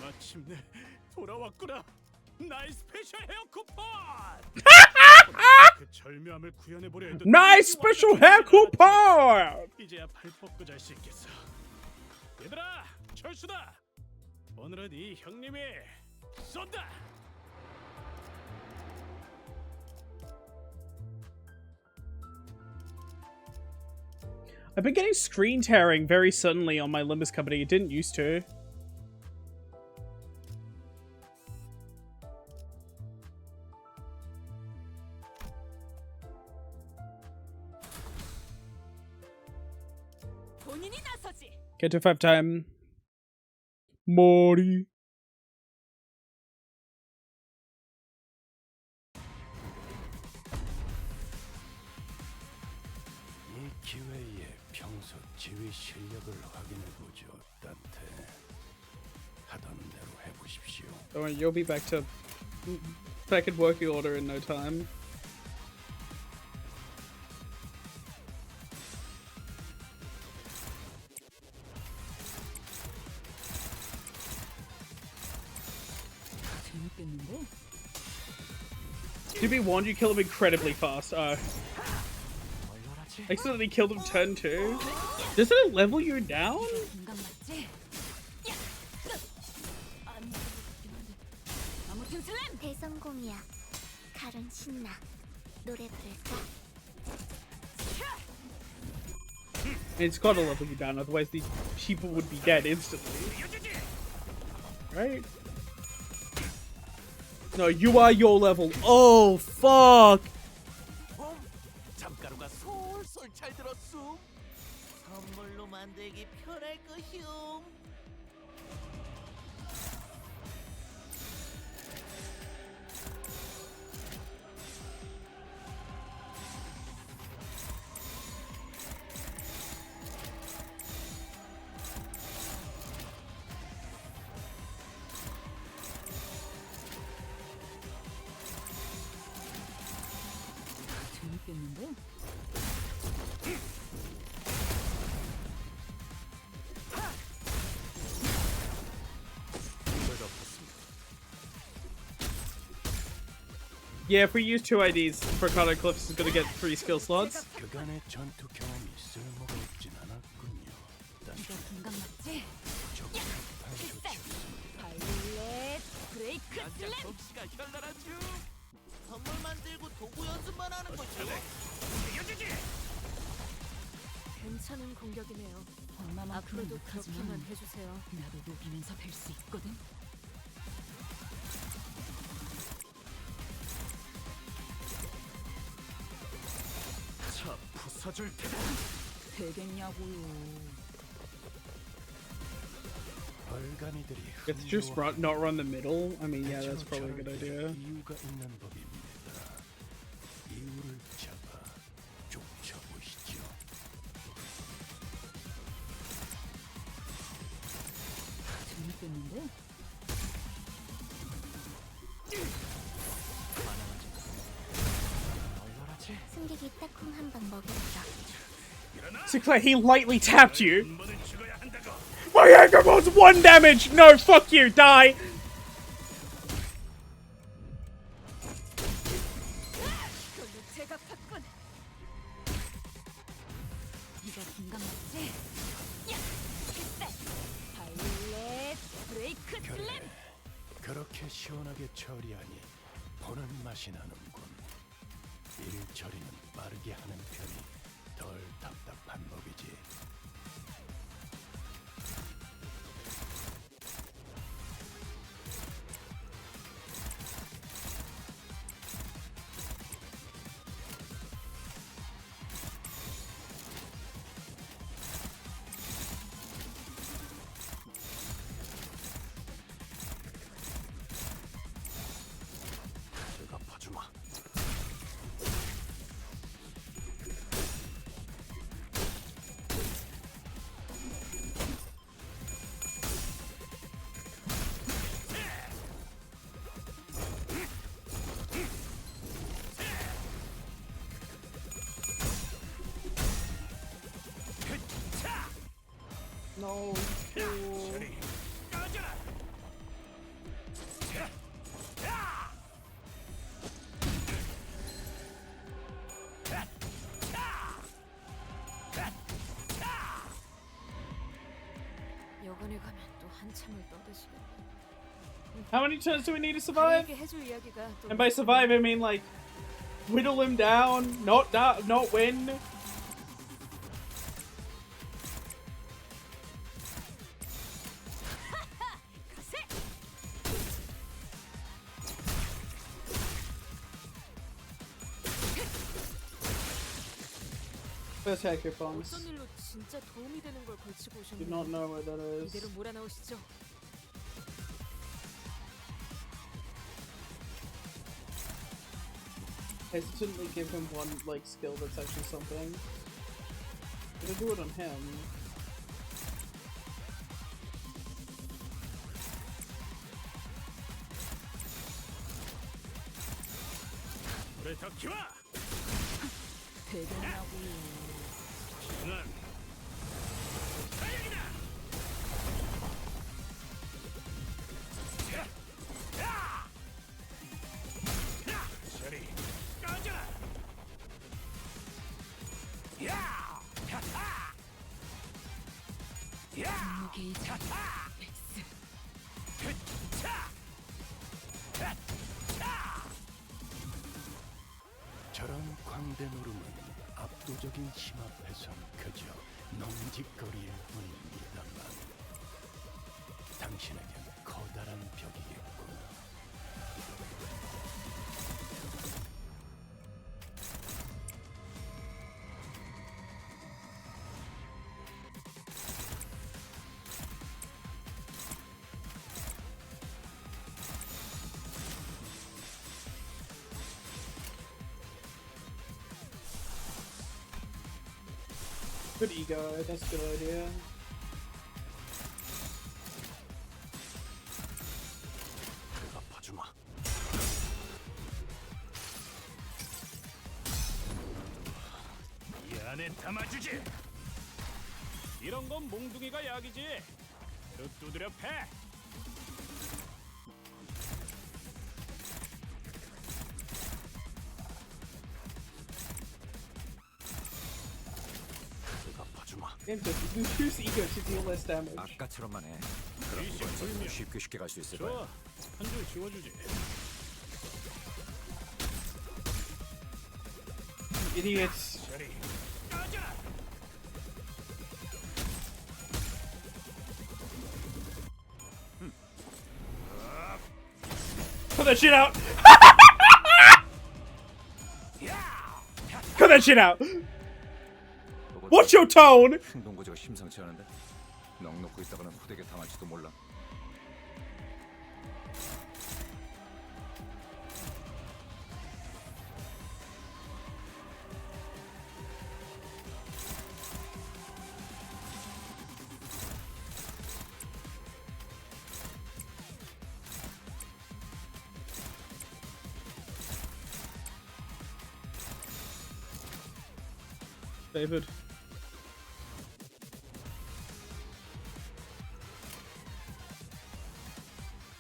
마침내 돌아왔구나. 나의 스페셜 헤어 쿠폰. 그 절묘함을 구현해보려 해도 Nice special hair coupon! 이제야 발 뻗고 잘 수 있겠어. 얘들아, 철수다. 오늘은 이 형님이 쏜다. I've been getting screen tearing very suddenly on my Limbus company. It didn't used to. 본인이 나서지! Get to 5 time. Morty. 어서 지휘 실력을 확인해 보죠, 단테. 하던 대로 해보십시오. Don't worry, you'll be back in working order in no time. 재밌겠는데? To be warned, you kill him incredibly fast. Accidentally killed him turn 2. Doesn't it level you down? 건강 맞지? 아무튼 슬램! 대성공이야. 칼은 신나. 노래 부를까? It's gotta level you down, otherwise these people would be dead instantly. Right? No, you are your level. Oh, fuck! 잠가루가 솔솔 잘 들었음. 선물로 만들기 편할 것이옴. 재밌겠는데? Yeah, if we use 2 IDs, Mercado Eclipse is gonna get 3 skill slots. 그간의 전투 경험이 쓸모가 없진 않았군요. 네가 건강 맞지? 적합한 조치였습니다. 발렛 브레이크 남자 슬램! 솜씨가 현란하죠. 선물 만들고 도구 연습만 하는 것이요. 괜찮은 공격이네요. 앞으로도 그렇게만 해주세요. 나도 녹이면서 뵐 수 있거든. 차 부숴줄 테다. 되겠냐고요. 벌간이들이 It's just not run the middle. I mean, yeah, that's probably a good idea. 이유가 있는 법입니다. 이유를 잡아 쫓아보시죠. 재밌겠는데? 승객이 딱콩 한 방 먹였어. Sinclair, he lightly tapped you. My anger was 1 damage! No, fuck you, die! 제가 팠군. 네가 건강 맞지? 야! 실패! 발렛 브레이크 슬램! 그렇게 시원하게 처리하니 보는 맛이 나는군. 일 처리는 빠르게 하는 편이 덜 답답한 법이지. 제가 봐주마. No. 여관에 가면 또 한참을 떠드시겠네. How many turns do we need to survive? 다행히 해줄 이야기가 또 And by survive, I mean like whittle him down, not win. First hack your phones. 어떤 일로 진짜 도움이 되는 걸 걸치고 Do not 오셨나요? know where that 이대로 is. 몰아넣으시죠. Hesitantly give him one like skill that's actually something. Gonna do it on him. 우리 덕키와 대단하고 난 사냥이다. 저리 꺼져라. 야! 야! 게이지 저런 광대 노름은 압도적인 힘 앞에선 그저 넘짓거리일 뿐입니다만 당신에겐 커다란 벽이겠군. Good ego, that's a good idea. 아파주마. 이 안에 담아주지. 이런 건 몽둥이가 약이지. 배로 두드려 패. 아파주마. Whose ego to deal less damage? 아까처럼만 해. 그럼 이건 쉽게 갈 수 있을 거야. 좋아. 한 줄 지워주지. Idiots. 저리 꺼져라. Cut that shit out! Cut that shit out! What's your tone? 행동 거지가 심상치 않은데. 넉넉고 있다가는 후대게 당할지도 몰라. David.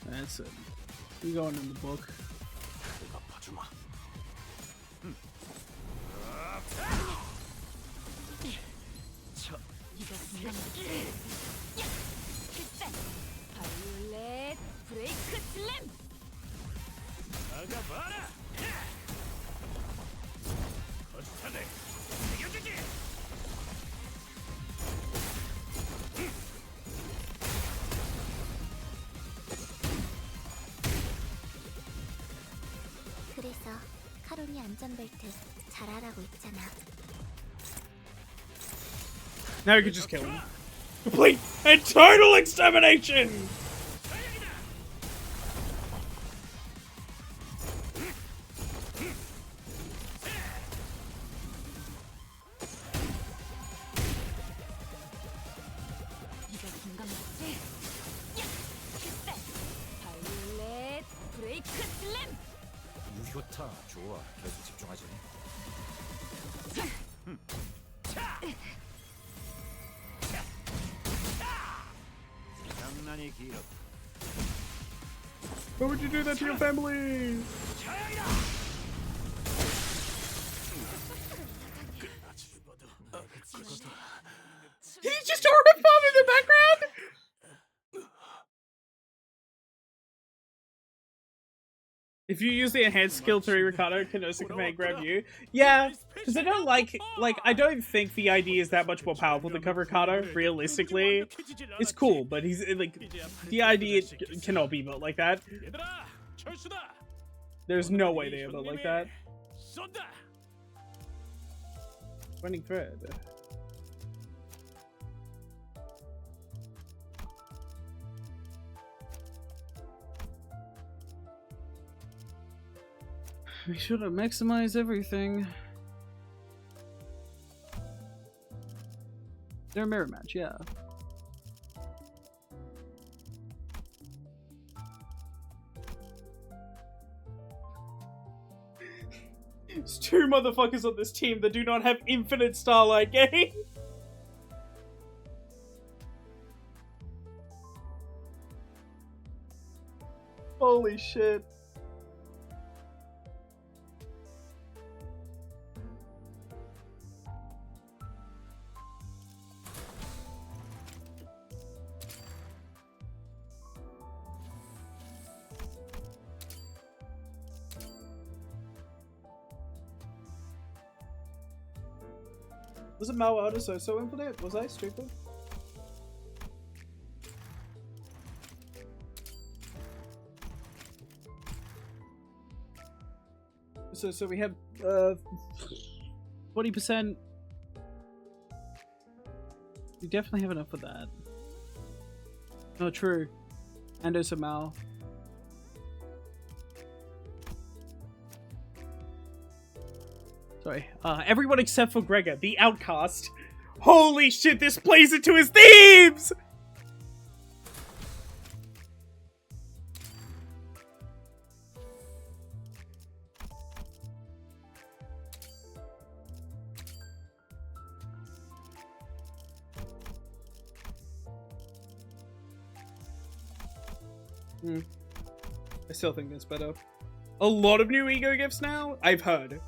That's it. You're going in the book. 아파주마. 이거 분명히 바이올렛 브레이크 슬램. 나가봐라. 거스타네. 이겨주지. 그래서 카론이 안전벨트 잘하라고 있잖아. Now you can just kill him. Complete and total extermination! 이거 공감했지? 바이올렛 브레이크 슬램. 유효타 좋아. 계속 집중하지. 장난이 길어. Why would you do that to your family? He's just horrified in the background! If you use the enhanced skill 3, Ricardo can also command grab you. Yeah, because I don't like, I don't think the ID is that much more powerful than cover Ricardo, realistically. It's cool, but he's, like, the ID cannot be built like that. 얘들아, 철수다. There's no way they are built like that. 쏜다. Running thread. We should have maximized everything. They're a mirror match, yeah. There's 2 motherfuckers on this team that do not have infinite Starlight Game. Holy shit. Was it Mao out so infinite? Was I stupid? So we have 40%. We definitely have enough for that. Oh, true. And also Mao. Sorry. Everyone except for Gregor, the outcast. Holy shit, this plays into his themes! I still think that's better. A lot of new ego gifts now? I've heard.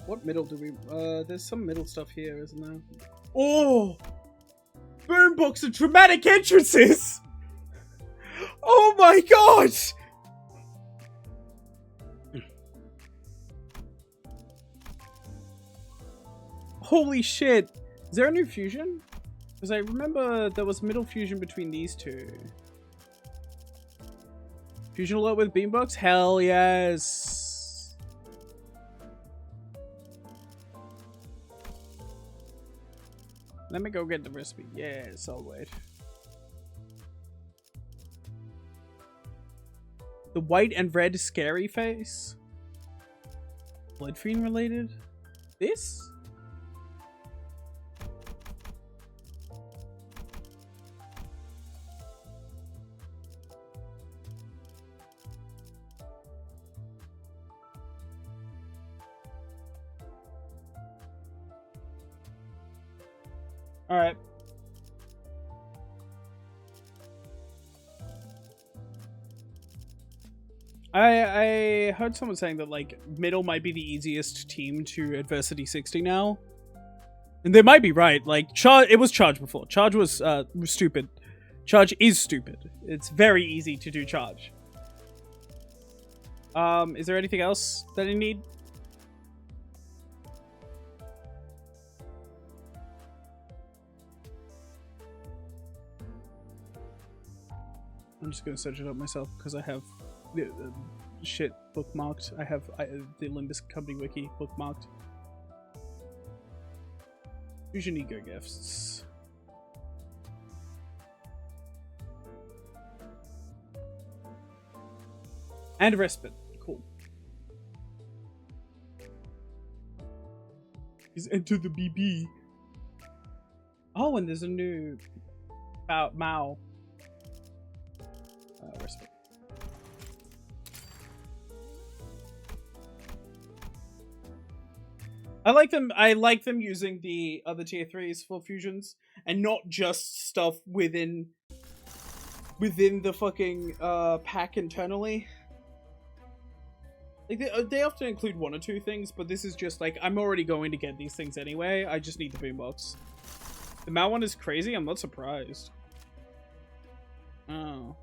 What middle do we... there's some middle stuff here, isn't there? Oh! Boombox and dramatic entrances! Oh my god! Holy shit! Is there a new fusion? Because I remember there was middle fusion between these two. Fusion alert with Beambox? Hell yes! Let me go get the recipe. Yes, I'll wait. The white and red scary face? Blood Fiend related? This? Alright. I heard someone saying that, like, middle might be the easiest team to Adversity 60 now. And they might be right. Like, it was Charge before. Charge was stupid. Charge is stupid. It's very easy to do Charge. Is there anything else that I need? I'm just gonna search it up myself because I have the shit bookmarked. I have the Limbussing Company wiki bookmarked. Fusion ego gifts. And respite. Cool. He's entered the BB. Oh, and there's a new Mao. Respite. I like them using the other tier 3s for fusions and not just stuff within the fucking pack internally. Like they often include 1 or 2 things, but this is just like, I'm already going to get these things anyway. I just need the boombox. The Mao one is crazy. I'm not surprised. Oh.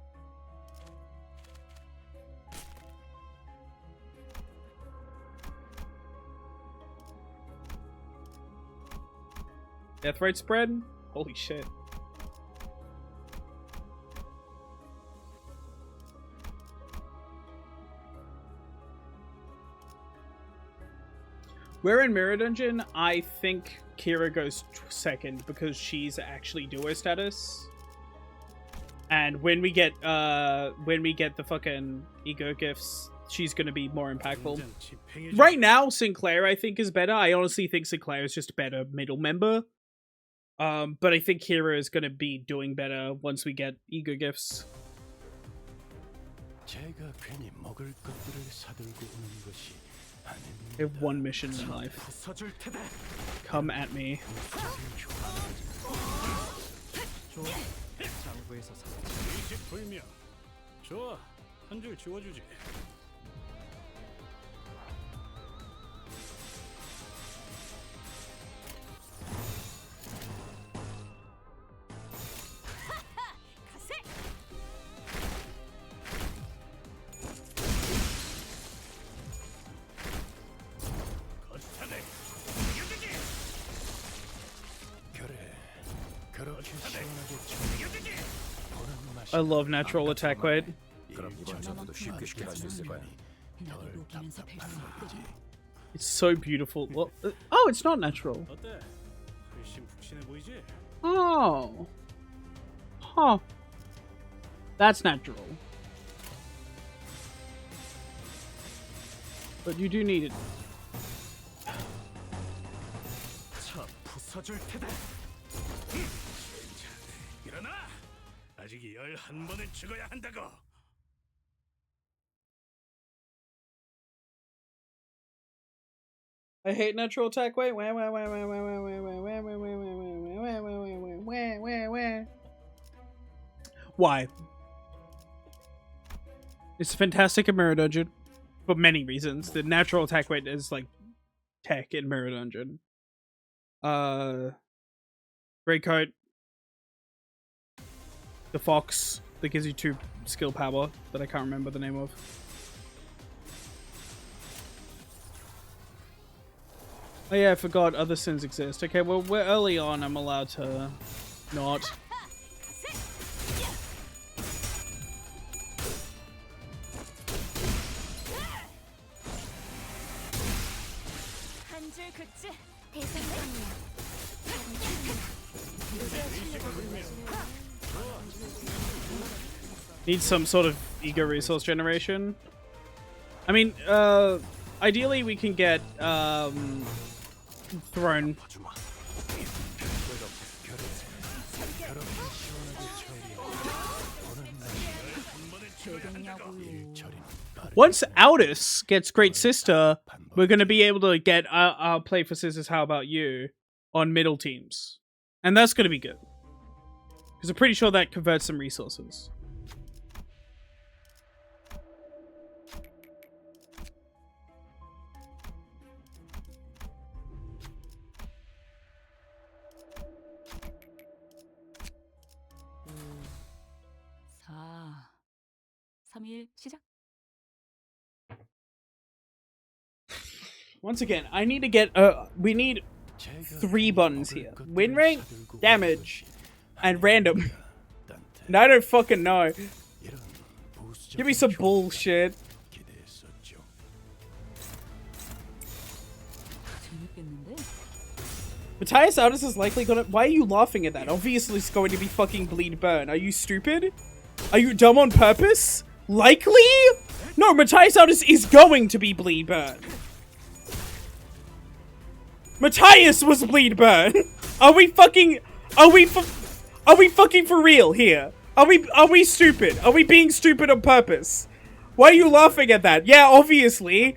Death rate spread? Holy shit. We're in Mirror Dungeon. I think Kira goes second because she's actually duo status. And when we get the fucking ego gifts, she's gonna be more impactful. 당장 집행해주지. Right now, Sinclair I think is better. I honestly think Sinclair is just a better middle member. But I think Hera is gonna be doing better once we get ego gifts. 제가 괜히 먹을 것들을 사들고 오는 것이 I have one mission in life. 부숴줄 테다. Come at me. 의식불명. 좋아, 한 줄 지워주지. 거스타네. 이겨주지. 그래 그렇게 시원하게 죽여주지. 보는 맛이 I love natural attack weight. 그럼 이번 전투도 쉽게 쉽게 갈 수 있을 거야. 나도 녹이면서 뵐수 있거든. It's so beautiful. Well, oh, it's not natural. 어때? 훨씬 푹신해 보이지? Oh. Huh. That's natural. But you do need it. 차 부숴줄 테다. 일어나. 아직 11번은 죽어야 한다고. I hate natural attack weight. Why? It's fantastic in Mirror Dungeon for many reasons. The natural attack weight is like tech in Mirror Dungeon. Great coat. The fox that gives you 2 skill power that I can't remember the name of. Oh yeah, I forgot other sins exist. Okay, well, we're early on. I'm allowed to not. 한줄 긋지 대상이야. Need some sort of ego resource generation. I mean, ideally we can get, throne. Once Aldous gets Great Sister, we're gonna be able to get our play for Sisters How About You on middle teams. And that's gonna be good. Because I'm pretty sure that converts some resources. 시작. Once again, I need to get, we need 3 buttons here. Win rate, damage, and random. And I don't fucking know. Give me some bullshit. 재밌겠는데? Matthias Aldous is likely gonna- why are you laughing at that? Obviously it's going to be fucking bleed burn. Are you stupid? Are you dumb on purpose? Likely? No, Matthias Aldous is going to be bleed burn. Matthias was bleed burn. Are we fucking fucking for real here? Are we stupid? Are we being stupid on purpose? Why are you laughing at that? Yeah, obviously.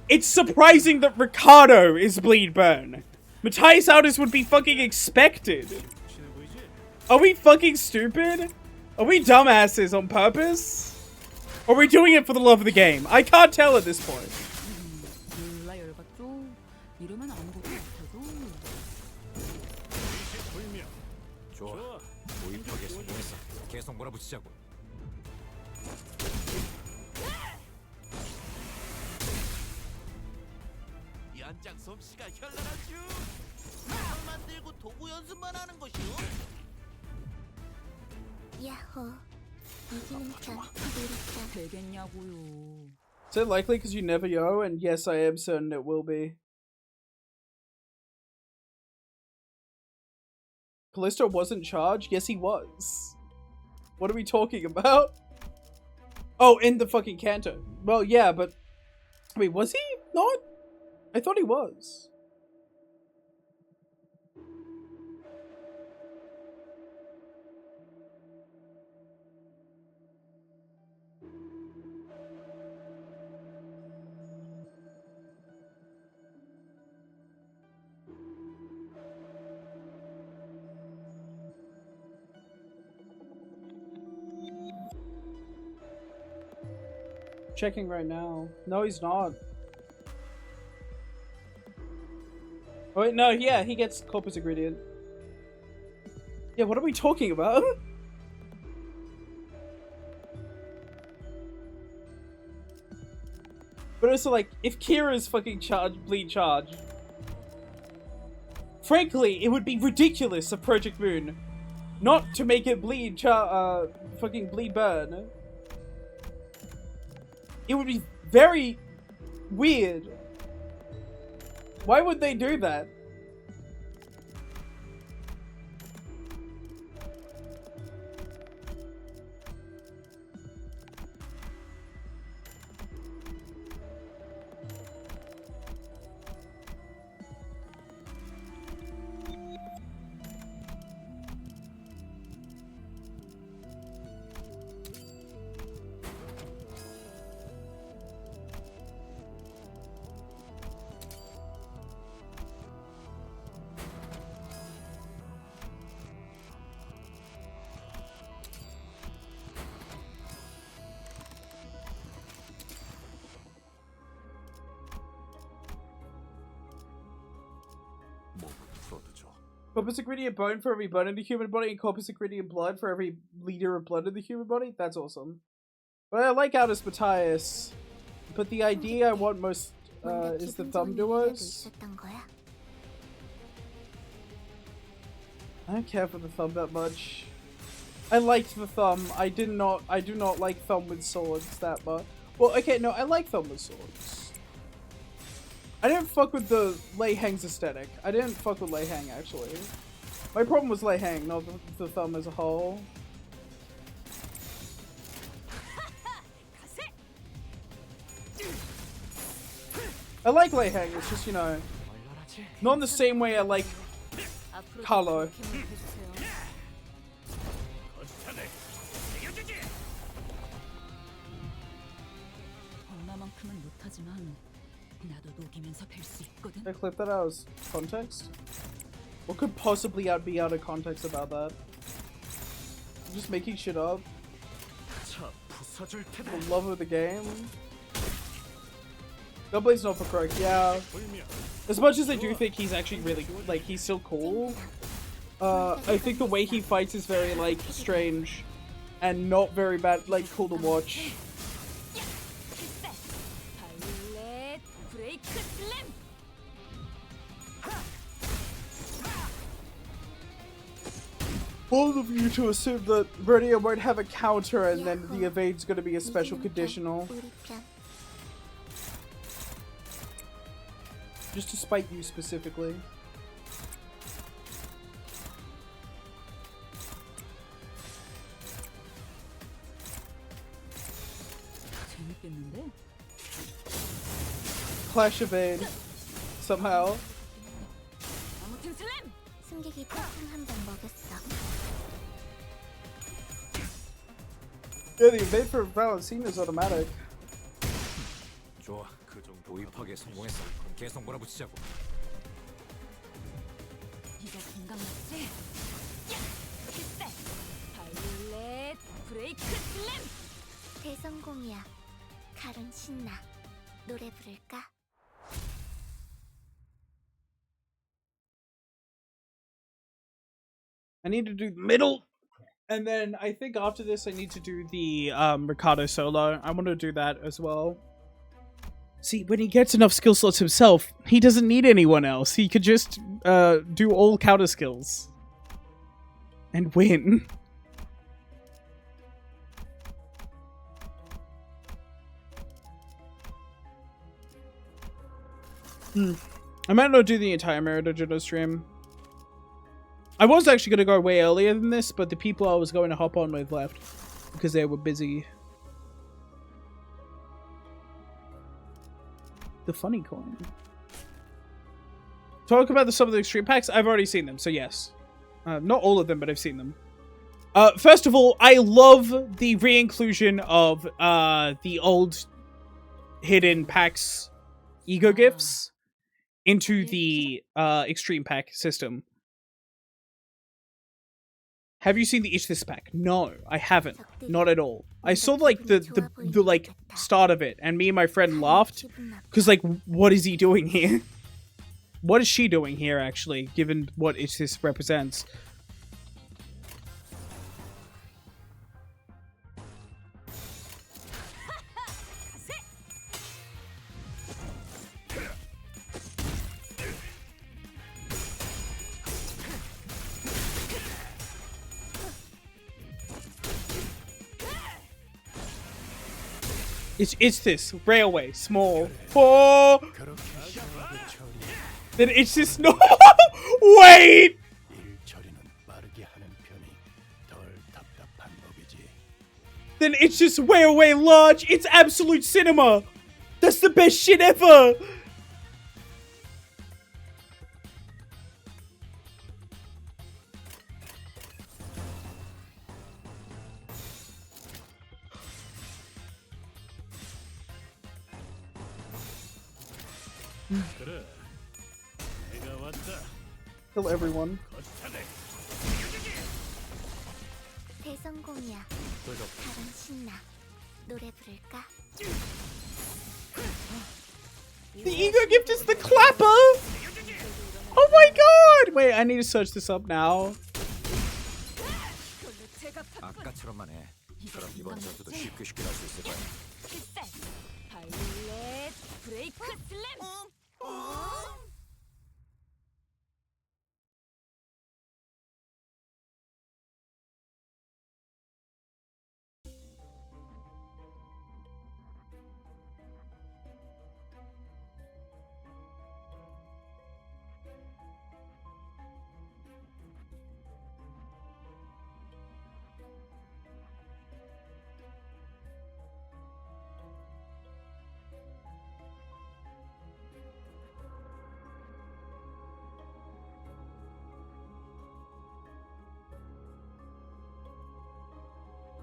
It's surprising that Ricardo is bleed burn. Matthias Aldous would be fucking expected. Are we fucking stupid? Are we dumbasses on purpose? Or are we doing it for the love of the game? I can't tell at this point. 몰라 열받죠? 이러면 아무것도 못해도. 의식불명. 좋아. 모입하게 성공했어. 계속 몰아붙이자고. 연장 솜씨가 현란하죠. 뭘 만들고 도구 연습만 하는 것이요. 야호. 이기는 편 기다렸다. 되겠냐고요. Is it likely because you never yo? And yes, I am certain it will be. Callisto wasn't charged? Yes, he was. What are we talking about? Oh, in the fucking Kanto. Well, yeah, but... Wait, was he not? I thought he was. Checking right now. No, he's not. Oh, wait, no, yeah, he gets corpus ingredient. Yeah, what are we talking about? But also, like, if Kira's fucking bleed charge, frankly, it would be ridiculous of Project Moon not to make it fucking bleed burn. It would be very weird. Why would they do that? Corpus ingredient bone for every bone in the human body, and corpus ingredient blood for every liter of blood in the human body? That's awesome. But I like Aldous Matthias. But the idea I want most is the thumb duos. I don't care for the thumb that much. I liked the thumb. I do not like thumb with swords that much. Well, okay, no, I like thumb with swords. I didn't fuck with the Lei Hang's aesthetic. I didn't fuck with Lei Hang, actually. My problem was Lei Hang, not the thumb as a whole. I like Lei Hang, it's just, you know, not in the same way I like Carlo. I clip that out as context? What could possibly be out of context about that? I'm just making shit up. The love of the game. Gunblade's not for Croak, yeah. As much as I do think he's actually really, like, he's still cool. I think the way he fights is very, like, strange. And not very bad, like, cool to watch. Bold of you to assume that Vernia won't have a counter and then the evade's gonna be a special conditional. Just to spite you specifically. Clash evade. Somehow. Yeah, the evade for Valentina is automatic. 좋아, 그 정도 도입하기에 성공했어. 그럼 계속 몰아붙이자고. 이거 공감 맞지? 실패! 발렛 브레이크 슬램! 대성공이야. 칼은 신나. 노래 부를까? I need to do the middle. And then I think after this I need to do the Ricardo solo. I want to do that as well. See, when he gets enough skill slots himself, he doesn't need anyone else. He could just do all counter skills. And win. I might not do the entire Meridojudo stream. I was actually going to go way earlier than this, but the people I was going to hop on with left because they were busy. The funny coin. Talk about some of the extreme packs. I've already seen them, so yes. Not all of them, but I've seen them. First of all, I love the re-inclusion of the old hidden packs ego gifts into the extreme pack system. Have you seen the Itch This pack? No, I haven't. Not at all. I saw like the like start of it, and me and my friend laughed because like, what is he doing here? What is she doing here, actually, given what Itch This represents? It's this railway small. Oh, then it's this no. Wait. Then it's just railway large. It's absolute cinema. That's the best shit ever. Kill everyone. 대성공이야. 다른 신나. 노래 부를까? The ego gift is the clapper. Oh my god! Wait, I need to search this up now. 아까처럼만 해. 그럼 이번 전투도 쉽게 할 수 있을 거야. 발렛 브레이크 슬램.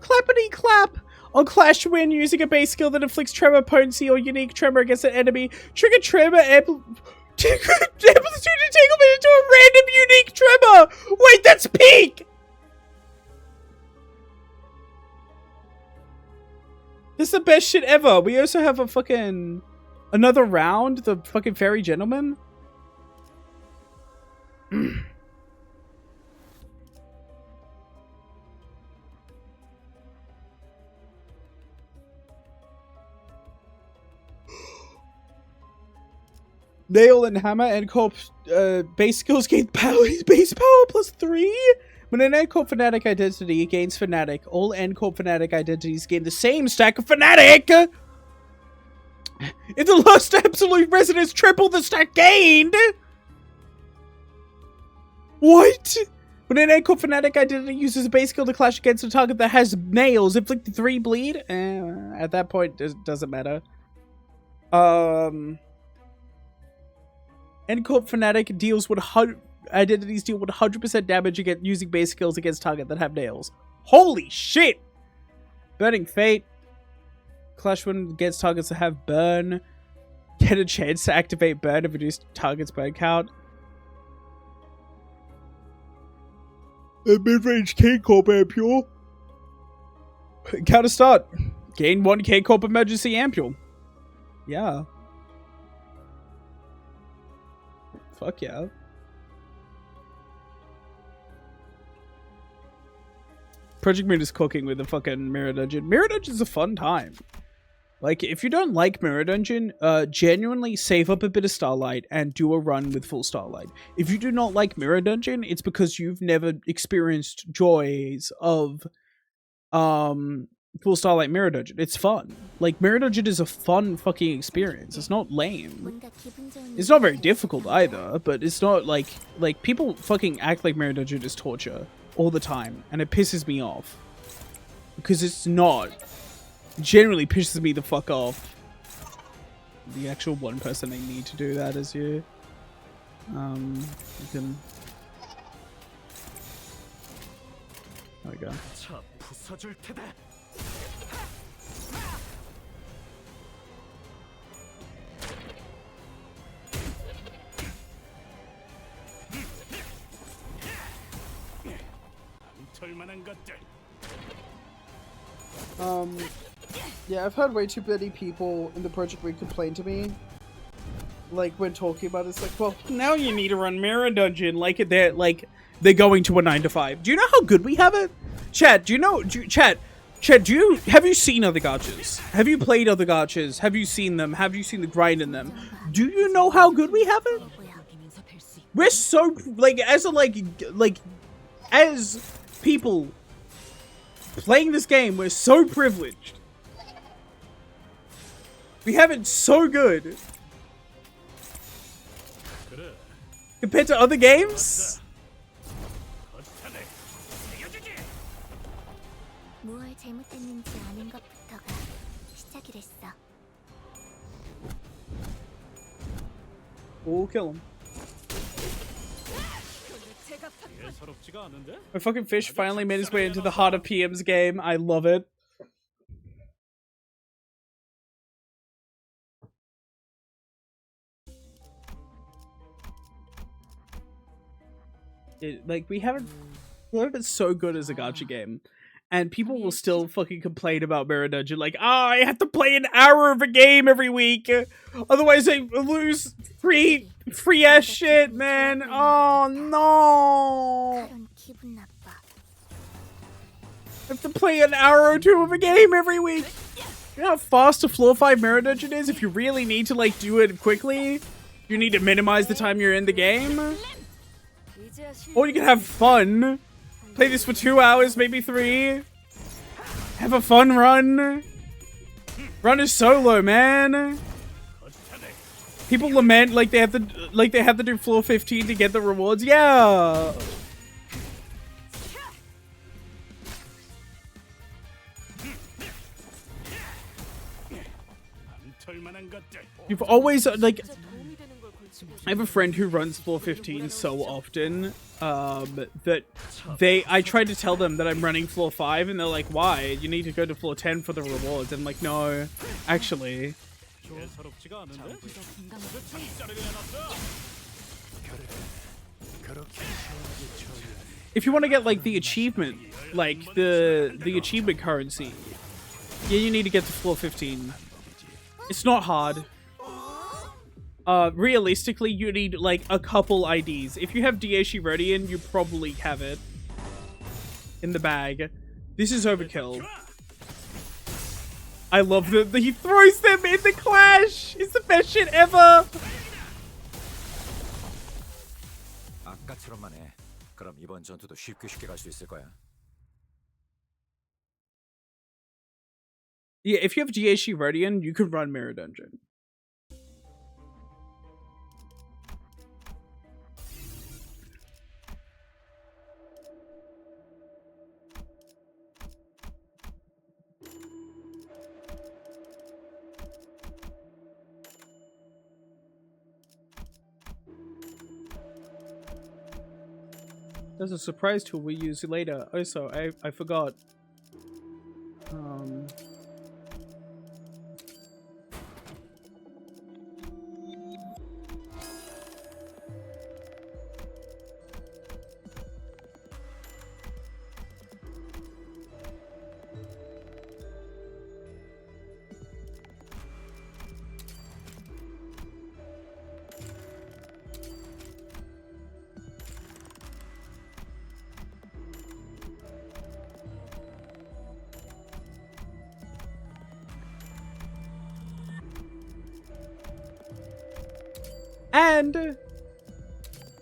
Clappity clap! On Clash Win, using a base skill that inflicts tremor potency or unique tremor against an enemy, trigger tremor amplitude entanglement into a random unique tremor! Wait, that's peak! This is the best shit ever. We also have a fucking... another round, the fucking Fairy Gentleman. Nail and hammer and corp base skills gain power. Base power plus 3. When an End Corp Fnatic identity gains Fnatic, all End Corp Fnatic identities gain the same stack of Fnatic. If the last absolute resonance triple the stack gained. What? When an End Corp Fnatic identity uses a base skill to clash against a target that has nails, inflicting 3 bleed. At that point, it doesn't matter. End Corp Fnatic deals with identities deal with 100% damage against using base skills against target that have nails. Holy shit! Burning Fate. Clash when against targets that have burn. Get a chance to activate burn and reduce target's burn count. A mid-range K-Corp Ampule. Counter start. Gain 1 K-Corp emergency Ampule. Yeah. Fuck yeah. Project Moon is cooking with the fucking Mirror Dungeon. Mirror Dungeon's a fun time. Like, if you don't like Mirror Dungeon, genuinely save up a bit of Starlight and do a run with full Starlight. If you do not like Mirror Dungeon, it's because you've never experienced joys of full Starlight Mirror Dungeon. It's fun. Like, Mirror Dungeon is a fun fucking experience. It's not lame. It's not very difficult either, but it's not like people fucking act like Mirror Dungeon is torture all the time, and it pisses me off. Because it's not. It generally pisses me the fuck off. The actual one person they need to do that is you. You can... There we go. Yeah, I've heard way too many people in the Project Week complain to me. Like, when talking about it, it's like, well, Now you need to run Mirror Dungeon like they're going to a 9 to 5. Do you know how good we have it? Chat, do you know, Chat, have you seen other gachas? Have you played other gachas? Have you seen them? Have you seen the grind in them? Do you know how good we have it? We're so, as people playing this game, we're so privileged. We have it so good. Compared to other games? 무얼 잘못했는지 아는 것부터가 시작이랬어. We'll kill him. My fucking fish finally made his way into the heart of PM's game. I love it. We haven't been so good as a gacha game. And people will still fucking complain about Mirror Dungeon. Like, I have to play an hour of a game every week. Otherwise I lose free ass shit, man. Oh, no. I have to play an hour or two of a game every week. You know how fast a floor 5 Mirror Dungeon is? If you really need to, like, do it quickly, you need to minimize the time you're in the game. Or you can have fun. Play this for 2 hours, maybe 3. Have a fun run. Run is solo, man. People lament like they have to do floor 15 to get the rewards. Yeah. You've always like. I have a friend who runs floor 15 so often that I tried to tell them that I'm running floor 5 and they're like, why? You need to go to floor 10 for the rewards. I'm like, no, actually. If you want to get like the achievement, like the achievement currency, yeah, you need to get to floor 15. It's not hard. Realistically, you need, like, a couple IDs. If you have Daeshi Rodian, you probably have it in the bag. This is overkill. I love that he throws them in the clash! It's the best shit ever! 아까처럼만 해. 그럼 이번 전투도 쉽게 갈 수 있을 거야. Yeah, if you have Daeshi Rodian, you could run Mirror Dungeon. There's a surprise tool we use later. Also, I forgot. And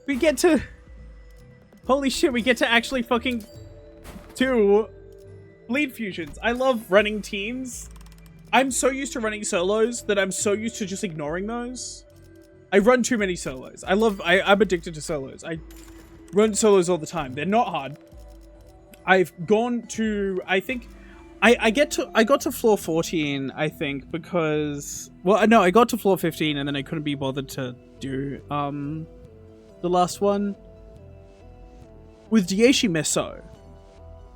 we get to, holy shit, we get to actually fucking do Bleed fusions. I love running teams. I'm so used to running solos that I'm so used to just ignoring those. I run too many solos. I'm addicted to solos. I run solos all the time. They're not hard. I've gone to, I think, I got to floor 14, I think, because, well, no, I got to floor 15 and then I couldn't be bothered to do, the last one. With Dieshi Meso.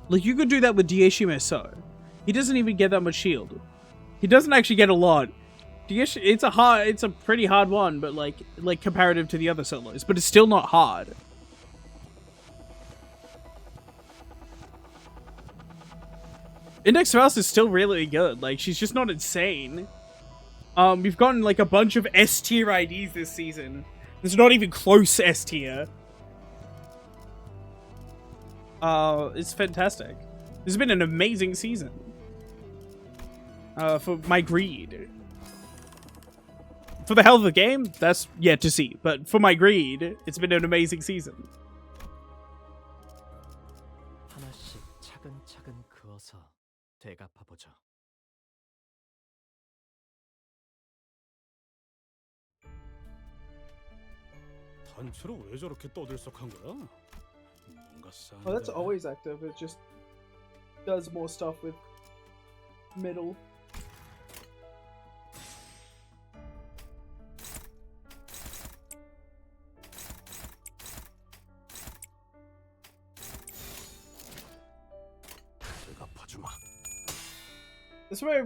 Like, you could do that with Dieshi Meso. He doesn't even get that much shield. He doesn't actually get a lot. Dieshi, it's a pretty hard one, but like comparative to the other solos, but it's still not hard. Index Faust is still really good. Like, she's just not insane. We've gotten like a bunch of S tier IDs this season. There's not even close S tier. It's fantastic. This has been an amazing season. For my greed. For the hell of the game, that's yet to see. But for my greed, it's been an amazing season. 하나씩 차근차근 그어서 되갚아보죠. 단체로 왜 저렇게 떠들썩한 거야? 뭔가 Oh, that's 싸는데. always active. It just does more stuff with middle. 되갚아주마. This way,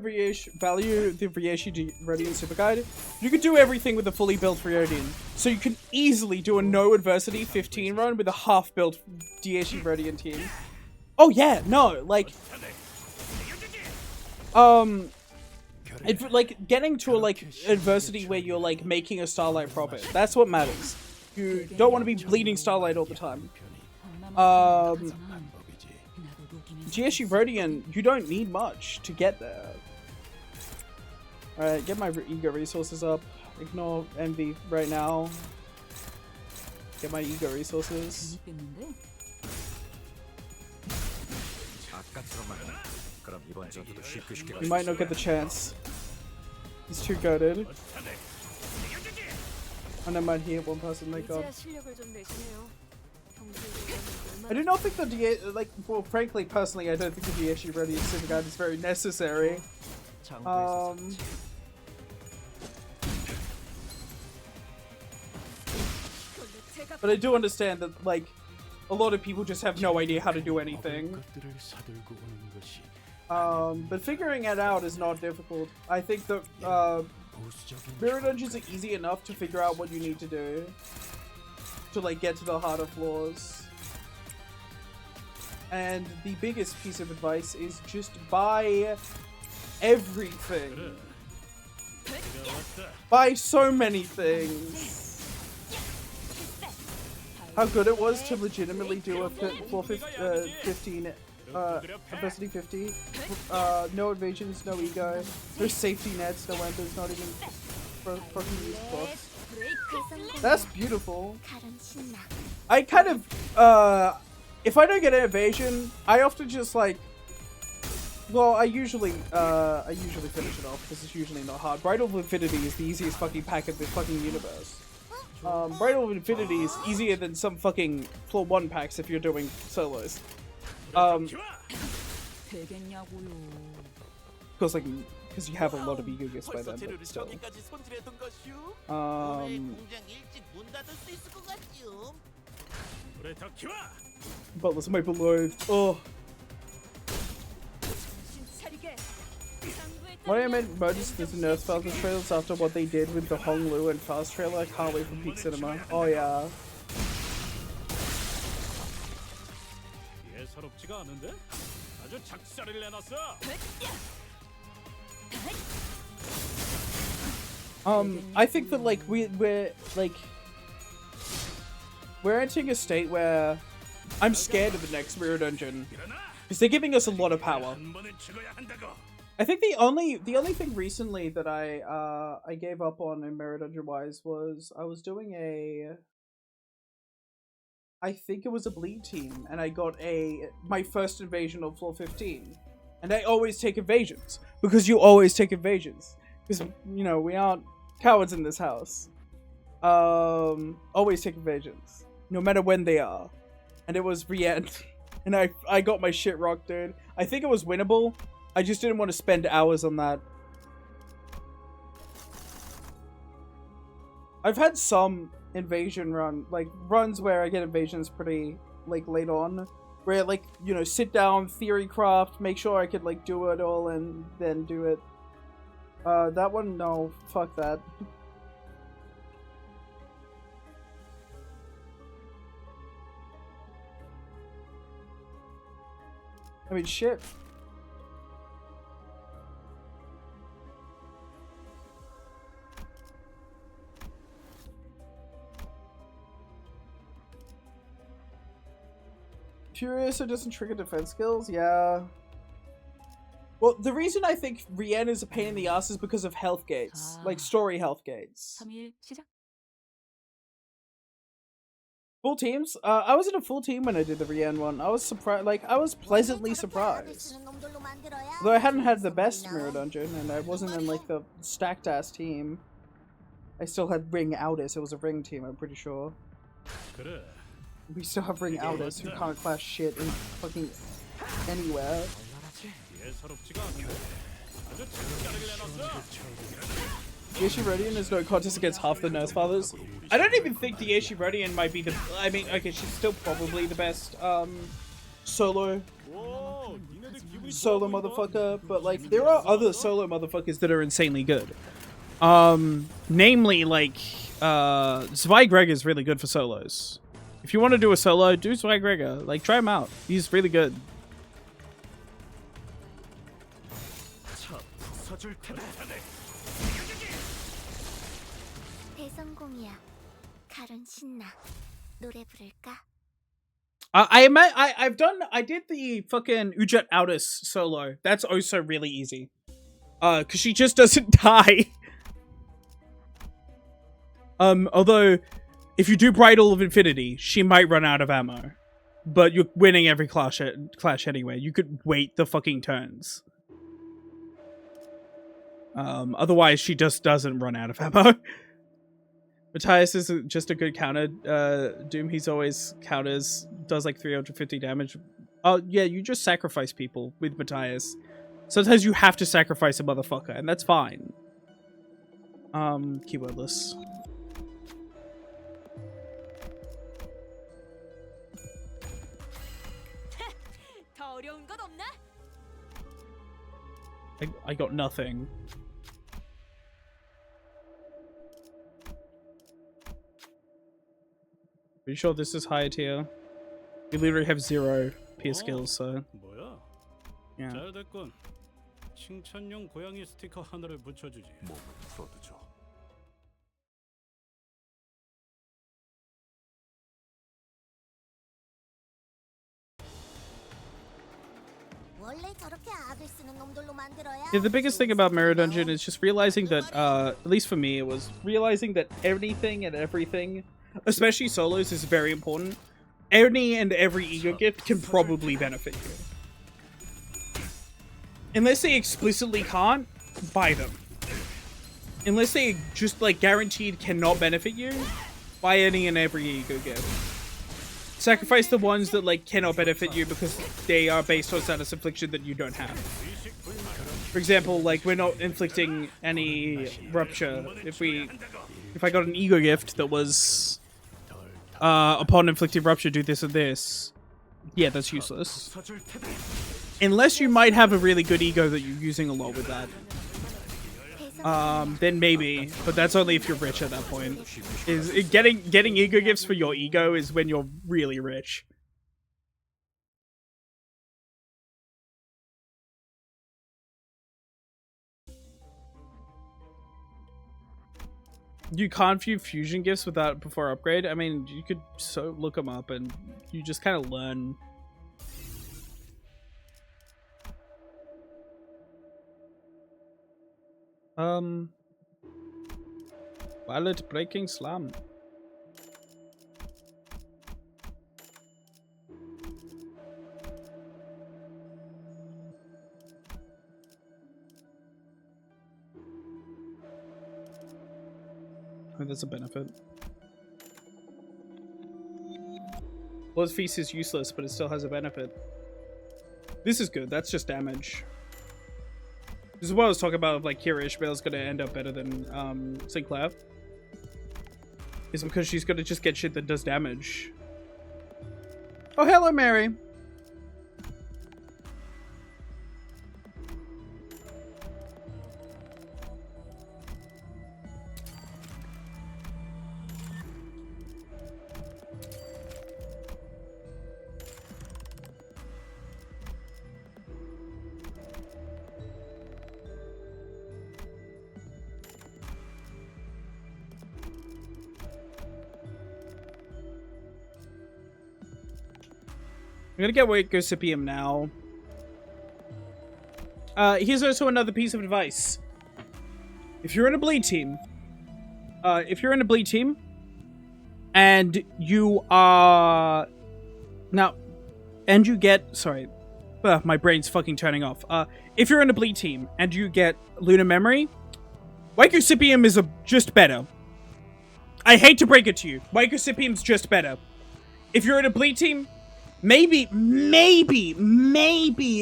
value the Ryoshi Radiant Super Guide. You can do everything with a fully built Ryoden. So you can easily do a no adversity 15 run with a half built Ryoshi Radiant team. Oh yeah, no, like like getting to a like adversity where you're like making a Starlight profit. That's what matters. You don't want to be bleeding Starlight all the time. Ryoshi Radiant, you don't need much to get there. Alright, get my ego resources up. Ignore envy right now. Get my ego resources. You might not get the chance. He's too goated. And I might hear one person, my god. I do not think the well, frankly, personally, I don't think the Dieshi Radiant Super Guide is very necessary. But I do understand that, like, a lot of people just have no idea how to do anything. But figuring it out is not difficult. I think that, mirror dungeons are easy enough to figure out what you need to do. To, like, get to the harder floors. And the biggest piece of advice is just buy everything. Buy so many things. How good it was to legitimately do a 15 adversity 50. No evasions, no ego, no safety nets, no embers, not even fucking use books. That's beautiful. I kind of, if I don't get an evasion, I often just like, well, I usually finish it off because it's usually not hard. Bridal of Infinity is the easiest fucking pack in the fucking universe. Bridal of Infinity is easier than some fucking floor 1 packs if you're doing solos. Because like, because you have a lot of ego gifts by then, but still. Butlers might below. Oh. When I meant noticed there's a Nurse Falcon trailers after what they did with the Hong Lu and Fast trailer, I can't wait for Peak Cinema. Oh yeah. I think that like we're entering a state where I'm scared of the next Mirror Dungeon because they're giving us a lot of power. I think the only thing recently that I gave up on in Mirror Dungeon wise was I was doing I think it was a bleed team, and I got my first invasion of floor 15. And they always take evasions. Because you always take evasions. Because, you know, we aren't cowards in this house. Always take evasions. No matter when they are. And it was Rien. And I got my shit rocked, dude. I think it was winnable. I just didn't want to spend hours on that. I've had some invasion runs where I get invasions pretty, like, late on. Where, like, you know, sit down, theory craft, make sure I could, like, do it all and then do it. That one, no. Fuck that. I mean, shit. Furiosa doesn't trigger defense skills? Yeah. Well, the reason I think Rien is a pain in the ass is because of health gates. Like, story health gates. 3일 시작. Full teams? I was in a full team when I did the Rien one. I was surprised, like, I was pleasantly surprised. Though I hadn't had the best Mirror Dungeon, and I wasn't in, like, the stacked-ass team. I still had Ring Outis. It was a Ring team, I'm pretty sure. We still have Ring Outis, who can't clash shit in fucking anywhere. The Ishirodian is no contest against half the Nurse Fathers. I don't even think the Ishirodian might be the... I mean, okay, she's still probably the best, solo motherfucker, but, like, there are other solo motherfuckers that are insanely good. Namely, like, Zweigregger is really good for solos. If you want to do a solo, do Zweigregger. Like, try him out. He's really good. I did the fucking Ujet Outis solo. That's also really easy. Cause she just doesn't die. Although, if you do Bridal of Infinity, she might run out of ammo. But you're winning every clash anyway. You could wait the fucking turns. Otherwise, she just doesn't run out of ammo. Matthias is just a good counter. Doom, he's always counters, does like 350 damage. Oh, yeah, you just sacrifice people with Matthias. Sometimes you have to sacrifice a motherfucker, and that's fine. Keywordless. I got nothing. Pretty sure this is higher tier. We literally have 0 peer skills, so yeah. 잘됐군. 칭찬용 고양이 스티커 하나를 붙여주지. 몸을 써두죠. Yeah, the biggest thing about Mirror Dungeon is just realizing that, at least for me, it was realizing that anything and everything, especially solos, is very important. Any and every ego gift can probably benefit you. Unless they explicitly can't, buy them. Unless they just, like, guaranteed cannot benefit you, buy any and every ego gift. Sacrifice the ones that, like, cannot benefit you because they are based on status infliction that you don't have. For example, like, we're not inflicting any rupture. If I got an ego gift that was, upon inflicting rupture, do this and this, yeah, that's useless. Unless you might have a really good ego that you're using a lot with that. Then maybe, but that's only if you're rich at that point. Getting ego gifts for your ego is when you're really rich. You can't view fusion gifts without before upgrade. I mean, you could so look them up and you just kind of learn. Violet breaking slam. Oh, that's a benefit. Lord's Feast is useless, but it still has a benefit. This is good. That's just damage. This is what I was talking about. Like, Kira Ishmael's gonna end up better than Sinclair. Is because she's gonna just get shit that does damage. Oh, hello, Mary. I'm gonna get Wake Gossipium now. Here's also another piece of advice. If you're in a bleed team, and you are sorry, my brain's fucking turning off. If you're in a bleed team and you get Lunar Memory, Wake Gossipium is just better. I hate to break it to you, Wake Gossipium's just better. If you're in a bleed team, maybe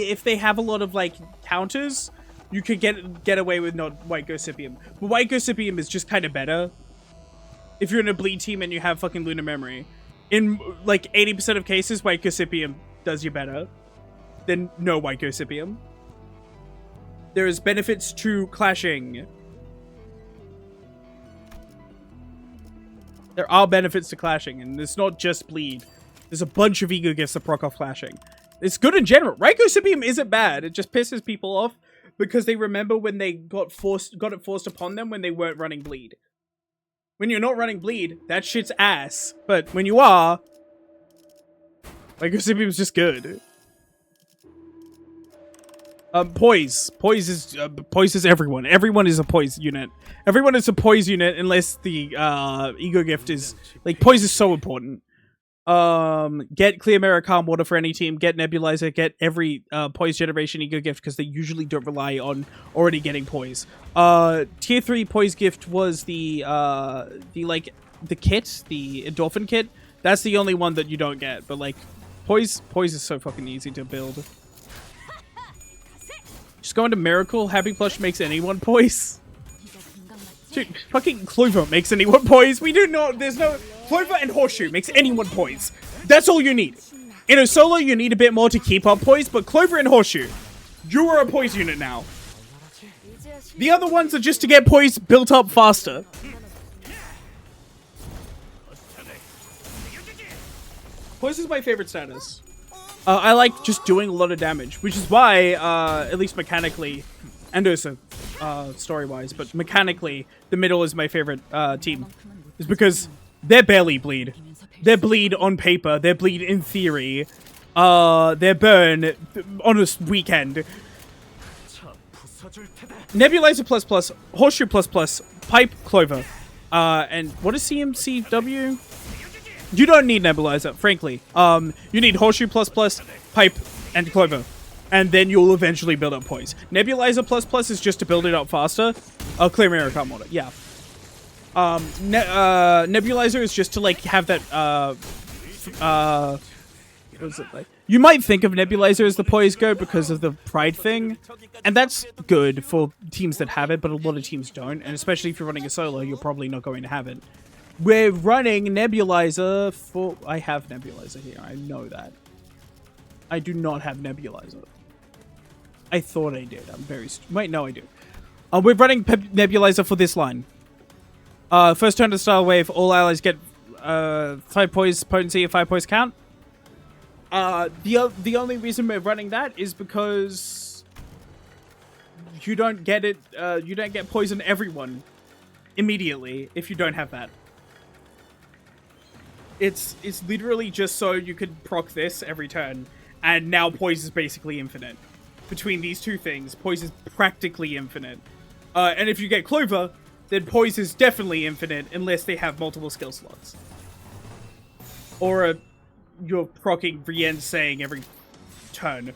if they have a lot of like counters, you could get away with not White Gossipium. But White Gossipium is just kind of better. If you're in a bleed team and you have fucking Lunar Memory, in like 80% of cases, White Gossipium does you better than no White Gossipium. There is benefits to clashing. There are benefits to clashing, and it's not just bleed. There's a bunch of ego gifts that proc off clashing. It's good in general. Right Gossipium isn't bad. It just pisses people off because they remember when they got it forced upon them when they weren't running bleed. When you're not running bleed, that shit's ass. But when you are, Right Gossipium's just good. Poise. Poise is everyone. Everyone is a poise unit. Everyone is a poise unit unless the ego gift is like poise is so important. Get Clear Mirror Calm Water for any team, get Nebulizer, get every Poise generation ego gift because they usually don't rely on already getting Poise. Tier 3 Poise gift was the kit, the Endorphin kit. That's the only one that you don't get, but like Poise is so fucking easy to build. Just go into Miracle, Happy Plush makes anyone Poise. Dude, fucking Clover makes anyone Poise. There's no... Clover and Horseshoe makes anyone Poise. That's all you need. In a solo, you need a bit more to keep up Poise, but Clover and Horseshoe, you are a Poise unit now. The other ones are just to get Poise built up faster. Poise is my favorite status. I like just doing a lot of damage, which is why, at least mechanically, and also story-wise, but mechanically, the middle is my favorite team. Is because they're barely bleed. They're bleed on paper. They're bleed in theory. They're burn on a weekend. Nebulizer ++, Horseshoe ++, Pipe, Clover. And what is CMCW? You don't need Nebulizer, frankly. You need Horseshoe ++, Pipe, and Clover. And then you'll eventually build up Poise. Nebulizer ++ is just to build it up faster. Clear Mirror Calm Water, yeah. Nebulizer is just to like have that what was it like? You might think of Nebulizer as the Poise goat because of the pride thing, and that's good for teams that have it, but a lot of teams don't, and especially if you're running a solo, you're probably not going to have it. We're running Nebulizer for... I have Nebulizer here, I know that. I do not have Nebulizer. I thought I did, I'm very... Wait, no I do. We're running Nebulizer for this line. First turn to Style Wave, all allies get 5 Poise potency, 5 Poise count. The only reason we're running that is because you don't get it, you don't get poison everyone immediately if you don't have that. It's literally just so you could proc this every turn, and now Poise is basically infinite. Between these two things, Poise is practically infinite. And if you get Clover, then Poise is definitely infinite unless they have multiple skill slots. Or you're proccing Rien's saying every turn.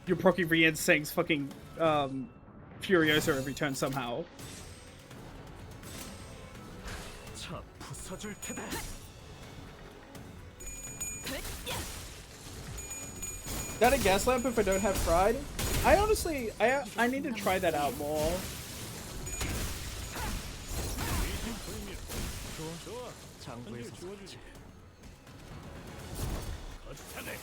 You're proccing Rien's saying's fucking Furiosa every turn somehow. 부숴줄 테다. Is that a gas lamp if I don't have pride? I honestly, I need to try that out more. 좋아. 장부에서 주워주지. 거창해.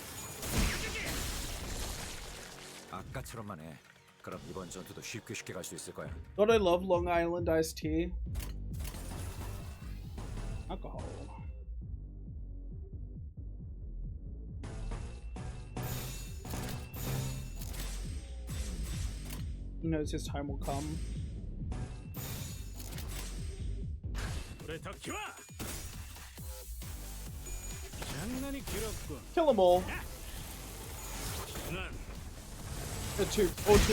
아까처럼만 해. 그럼 이번 전투도 쉽게 갈 수 있을 거야. Don't I love Long Island iced tea? Alcohol. He knows his time will come. 불에 더 키워. 장난이 길었군. Kill them all. 난 Or two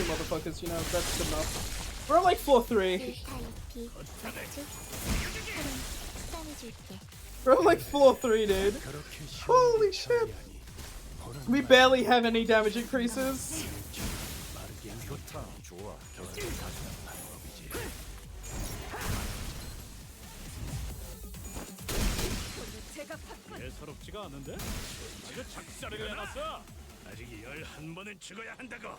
motherfuckers, you know, that's good enough. We're on like floor 3. 타이피 맞지? 그럼 수단해줄게. We're on like floor 3, dude. Holy shit. We barely have any damage increases. 좋다. 좋아. 계속 가자. 예사롭지가 않은데? 아주 작살을 내놨어. 아직 11번은 죽어야 한다고.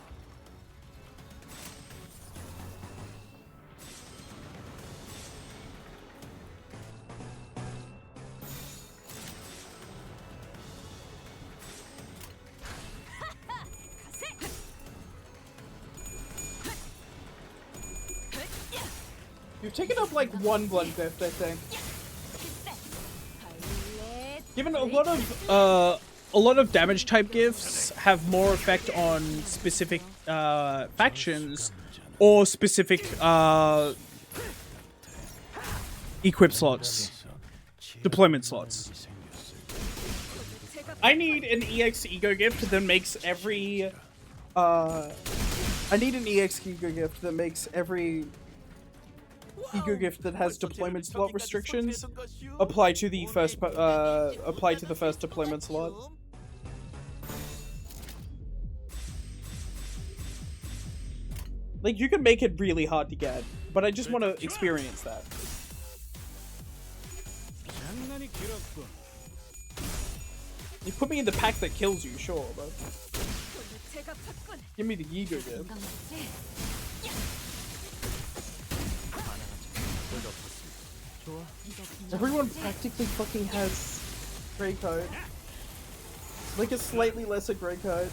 You've taken up like one blood gift, I think. Given a lot of damage type gifts have more effect on specific factions or specific equip slots, deployment slots. I need an EX ego gift that makes every I need an EX ego gift that makes every ego gift that has deployment slot restrictions apply to the first deployment slot. Like, you can make it really hard to get, but I just want to experience that. You put me in the pack that kills you, sure, but give me the ego gift. Everyone practically fucking has grey coat. Like a slightly lesser grey coat.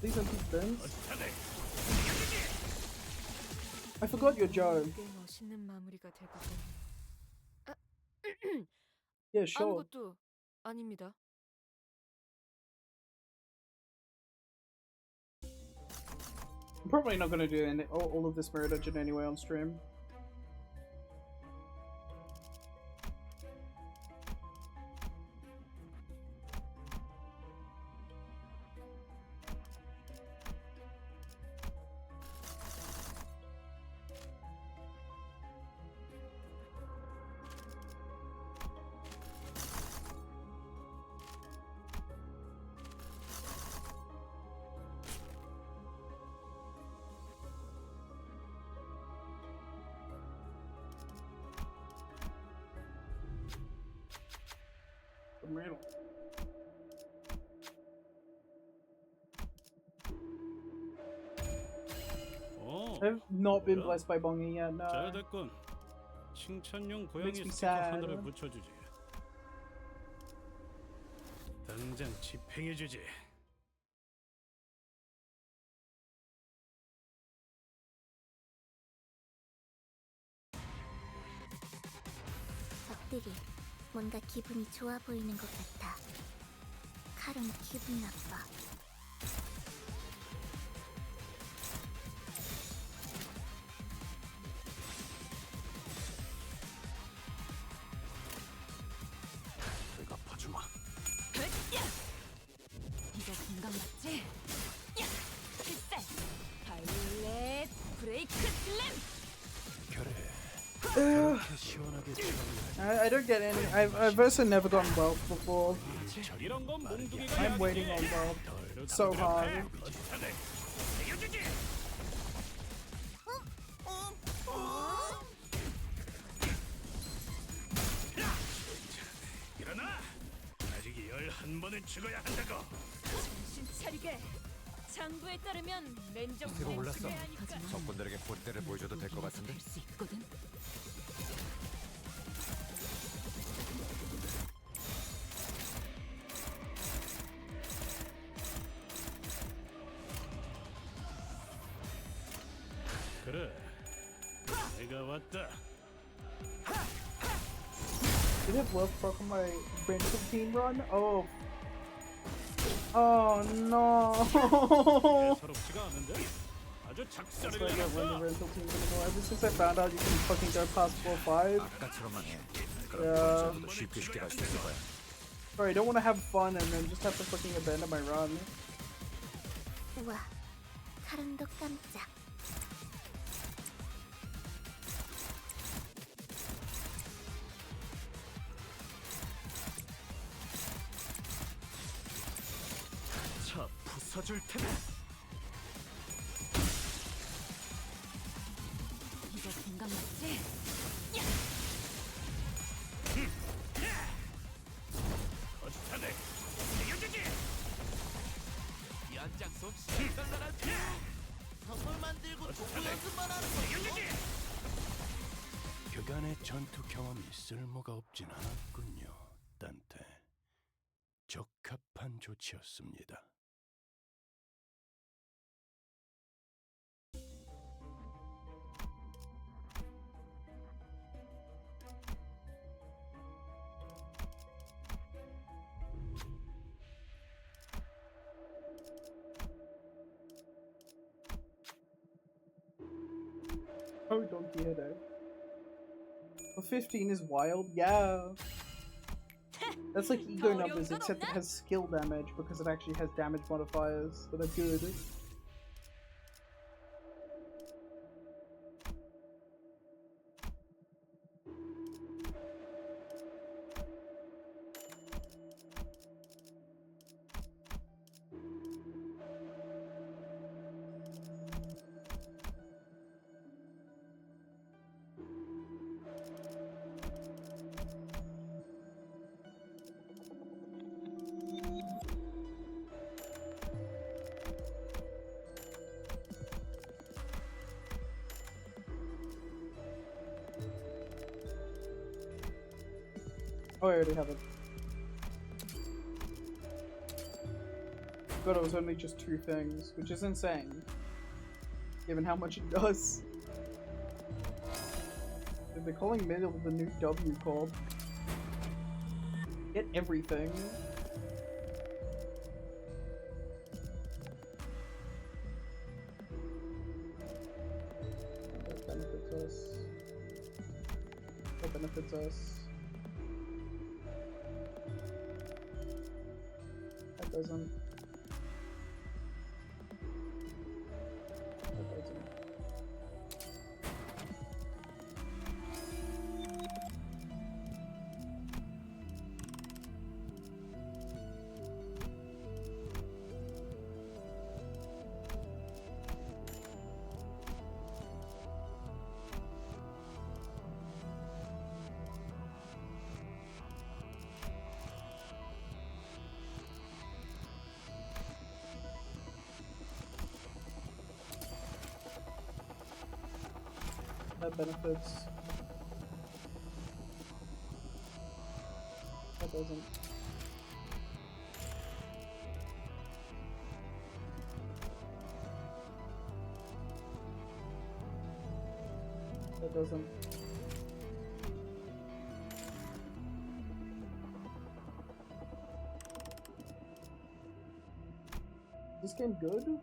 These are these burns. I forgot your Joe. Yeah, sure. 아무것도 아닙니다. I'm probably not gonna do all of this mirror dungeon anyway on stream. I've not been blessed by bonging yet, no. 잘 됐군. 칭찬용 고양이 Makes me 스티커 sad. 하나를 붙여주지. 당장 집행해주지. 적들이 뭔가 기분이 좋아 보이는 것 같아. 칼은 기분 나빠. 대갚아주마. 이거 건강 맞지? 필살! 바이올렛 브레이크 슬램! 그래. I don't get any. I've also never gotten wealth before. I'm waiting on wealth so hard. 정신 차리게. 장부에 따르면 맨정 이거 몰랐어. 적군들에게 본때를 보여줘도 될 것 같은데. 수 있거든. 그래, 내가 왔다. Did it work from my rental team run? Oh. Oh no. 서럽지가 않은데? 아주 That's 작살을 why I don't run the 내놨어. rental teams anymore. Ever since I found out you can fucking go past 4-5. 아까처럼만 해. Yeah. 그럼 좀 더 쉽게 갈 수 있을 거야. Sorry, I don't want to have fun and then just have to fucking abandon my run. 우와, 카른도 깜짝. 자, 부숴줄 테네. 이거 공감 맞지? 거짓하네. 이겨주지. 연장 솜씨가 현란하지. 선물 만들고 도구 연습만 하는 거지. 그간의 전투 경험이 쓸모가 없진 않았군요, 딴테. 적합한 조치였습니다. Oh, donkey header. Well, 15 is wild, yeah. That's like ego numbers, except it has skill damage because it actually has damage modifiers that are good. Oh, I already have it. God, it was only just 2 things, which is insane, given how much it does. They're calling middle the new W Corp. Get everything. That benefits us. That benefits us. That doesn't. That doesn't. That benefits. That doesn't. That doesn't. This game good?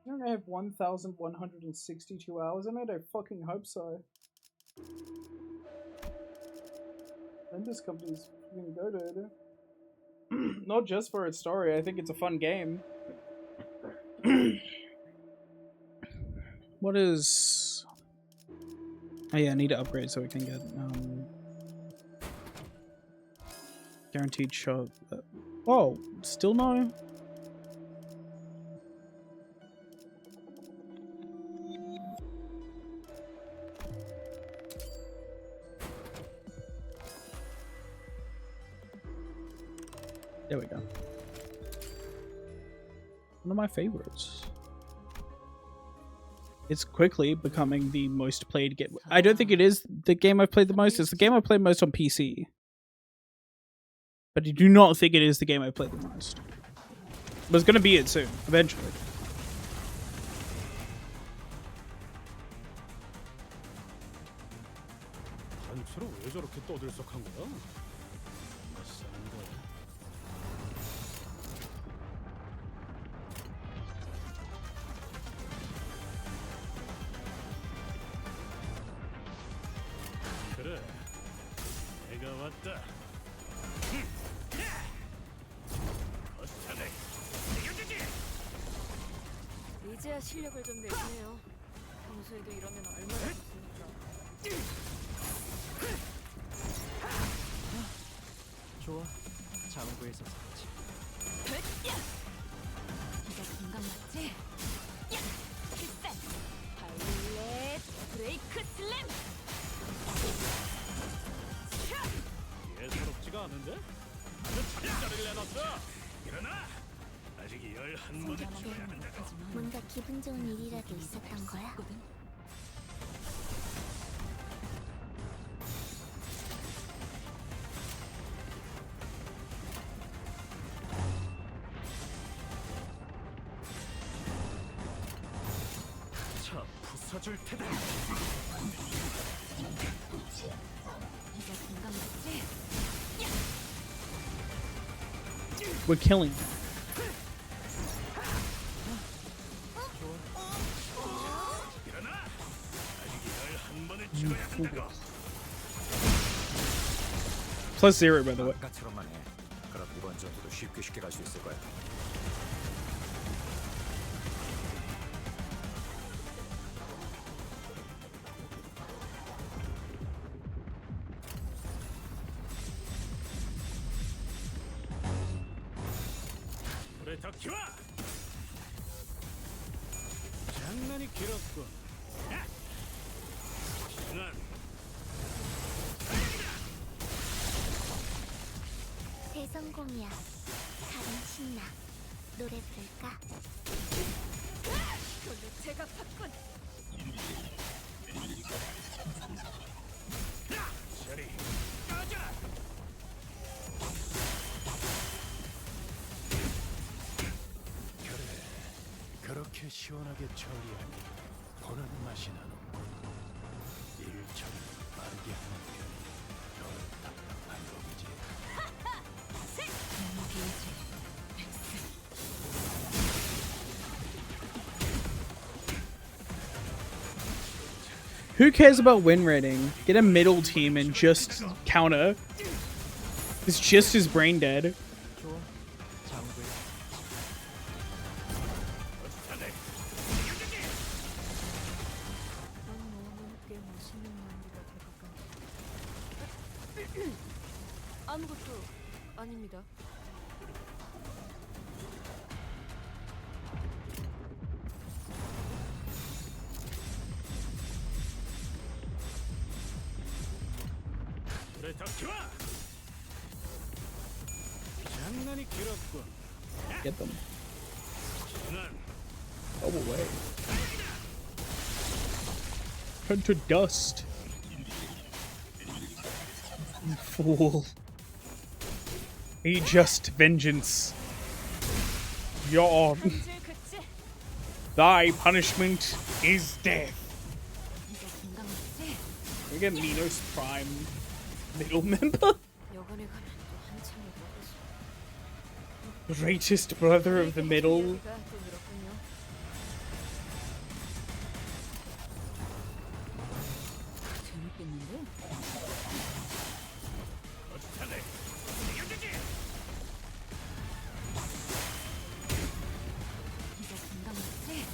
I don't have 1,162 hours in it. I fucking hope so. And this company's fucking good, dude. Not just for its story. I think it's a fun game. What is... Oh yeah, I need to upgrade so we can get guaranteed shot. Oh, still no? There we go. One of my favorites. It's quickly becoming the most played game. I don't think it is the game I've played the most. It's the game I've played most on PC. But I do not think it is the game I've played the most. But it's going to be it soon, eventually. 단체로 왜 저렇게 떠들썩한 거야? 맞사는 거야. 그래, 내가 왔다. 어스타네, 이겨주지. 이제야 실력을 좀 내시네요. 평소에도 이러면 얼마나 좋습니까? 좋아. 장부에서 샀지. 이거 공감 맞지? 필살! 발렛 브레이크 슬램! 예사롭지가 않은데? 아주 작자를 내놨어. 일어나. 아직 11번을 찍어야 한다고. 뭔가 기분 좋은 일이라도 있었던 거야? 자, 부숴줄 테다. 이거 공감 맞지? We're killing them. 일어나. 아직 11번을 찍어야 한다고. Plus 0, by the way. 아까처럼만 해. 그럼 이번 전투도 쉽게 갈 수 있을 거야. 불에 더 키워. 장난이 길었군. 난 대성공이야. 다른 신나. 노래 부를까? 오늘 제가 팠군! 셔리 가자. 그렇게 시원하게 처리하니 보는 맛이 나는군. 일 처리 빠르게 하는 편이 더 답답한 거지. Who cares about win rating? Get a middle team and just counter. It's just as brain dead. 좋아. 장부에 어스타네. 그런 모험은 꽤 멋있는 마인드가 될 것 같군요. 아무것도 아닙니다. 불에 더 키워. 장난이 길었군. Get them. 난 Go away. Turn to dust. You fool. Be just vengeance. Your 한줄 그치? thy punishment is death. 이거 공감 맞지? We get Minos Prime middle member. 여관에 가면 또 한참을 걸어서 Greatest brother of the middle. 실력이가 또 늘었군요. 재밌겠는데? 어스타네. 이겨주지. 이거 공감 맞지?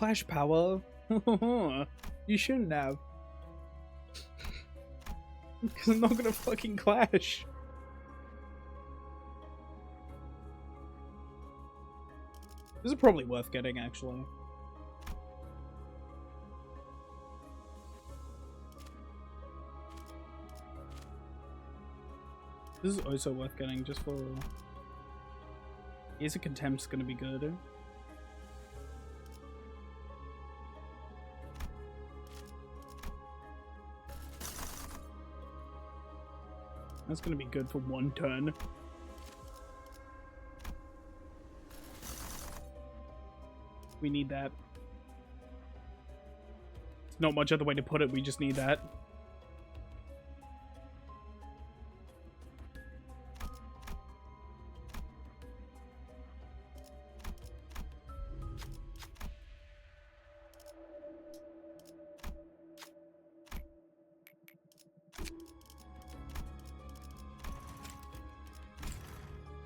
Clash power? You shouldn't have. Because I'm not gonna fucking clash. This is probably worth getting, actually. This is also worth getting just for... Is a Contempt's gonna be good? That's gonna be good for one turn. We need that. There's not much other way to put it, we just need that.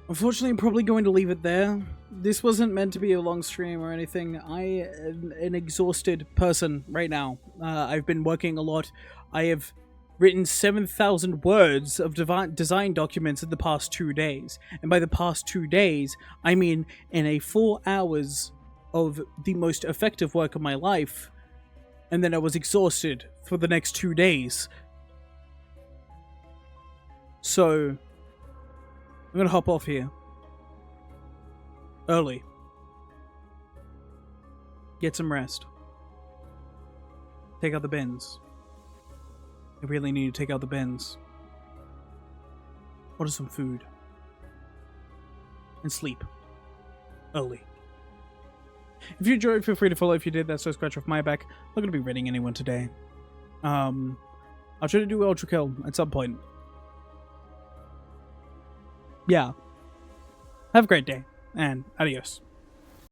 Unfortunately, I'm probably going to leave it there. This wasn't meant to be a long stream or anything. I am an exhausted person right now. I've been working a lot. I have written 7,000 words of design documents in the past 2 days. And by the past 2 days, I mean in a 4 hours of the most effective work of my life. And then I was exhausted for the next 2 days. So... I'm gonna hop off here. Early. Get some rest. Take out the bins. I really need to take out the bins. Order some food. And sleep. Early. If you enjoyed, feel free to follow. If you did, that's no scratch off my back. I'm not gonna be raiding anyone today. I'll try to do Ultra Kill at some point. Yeah. Have a great day, and adios.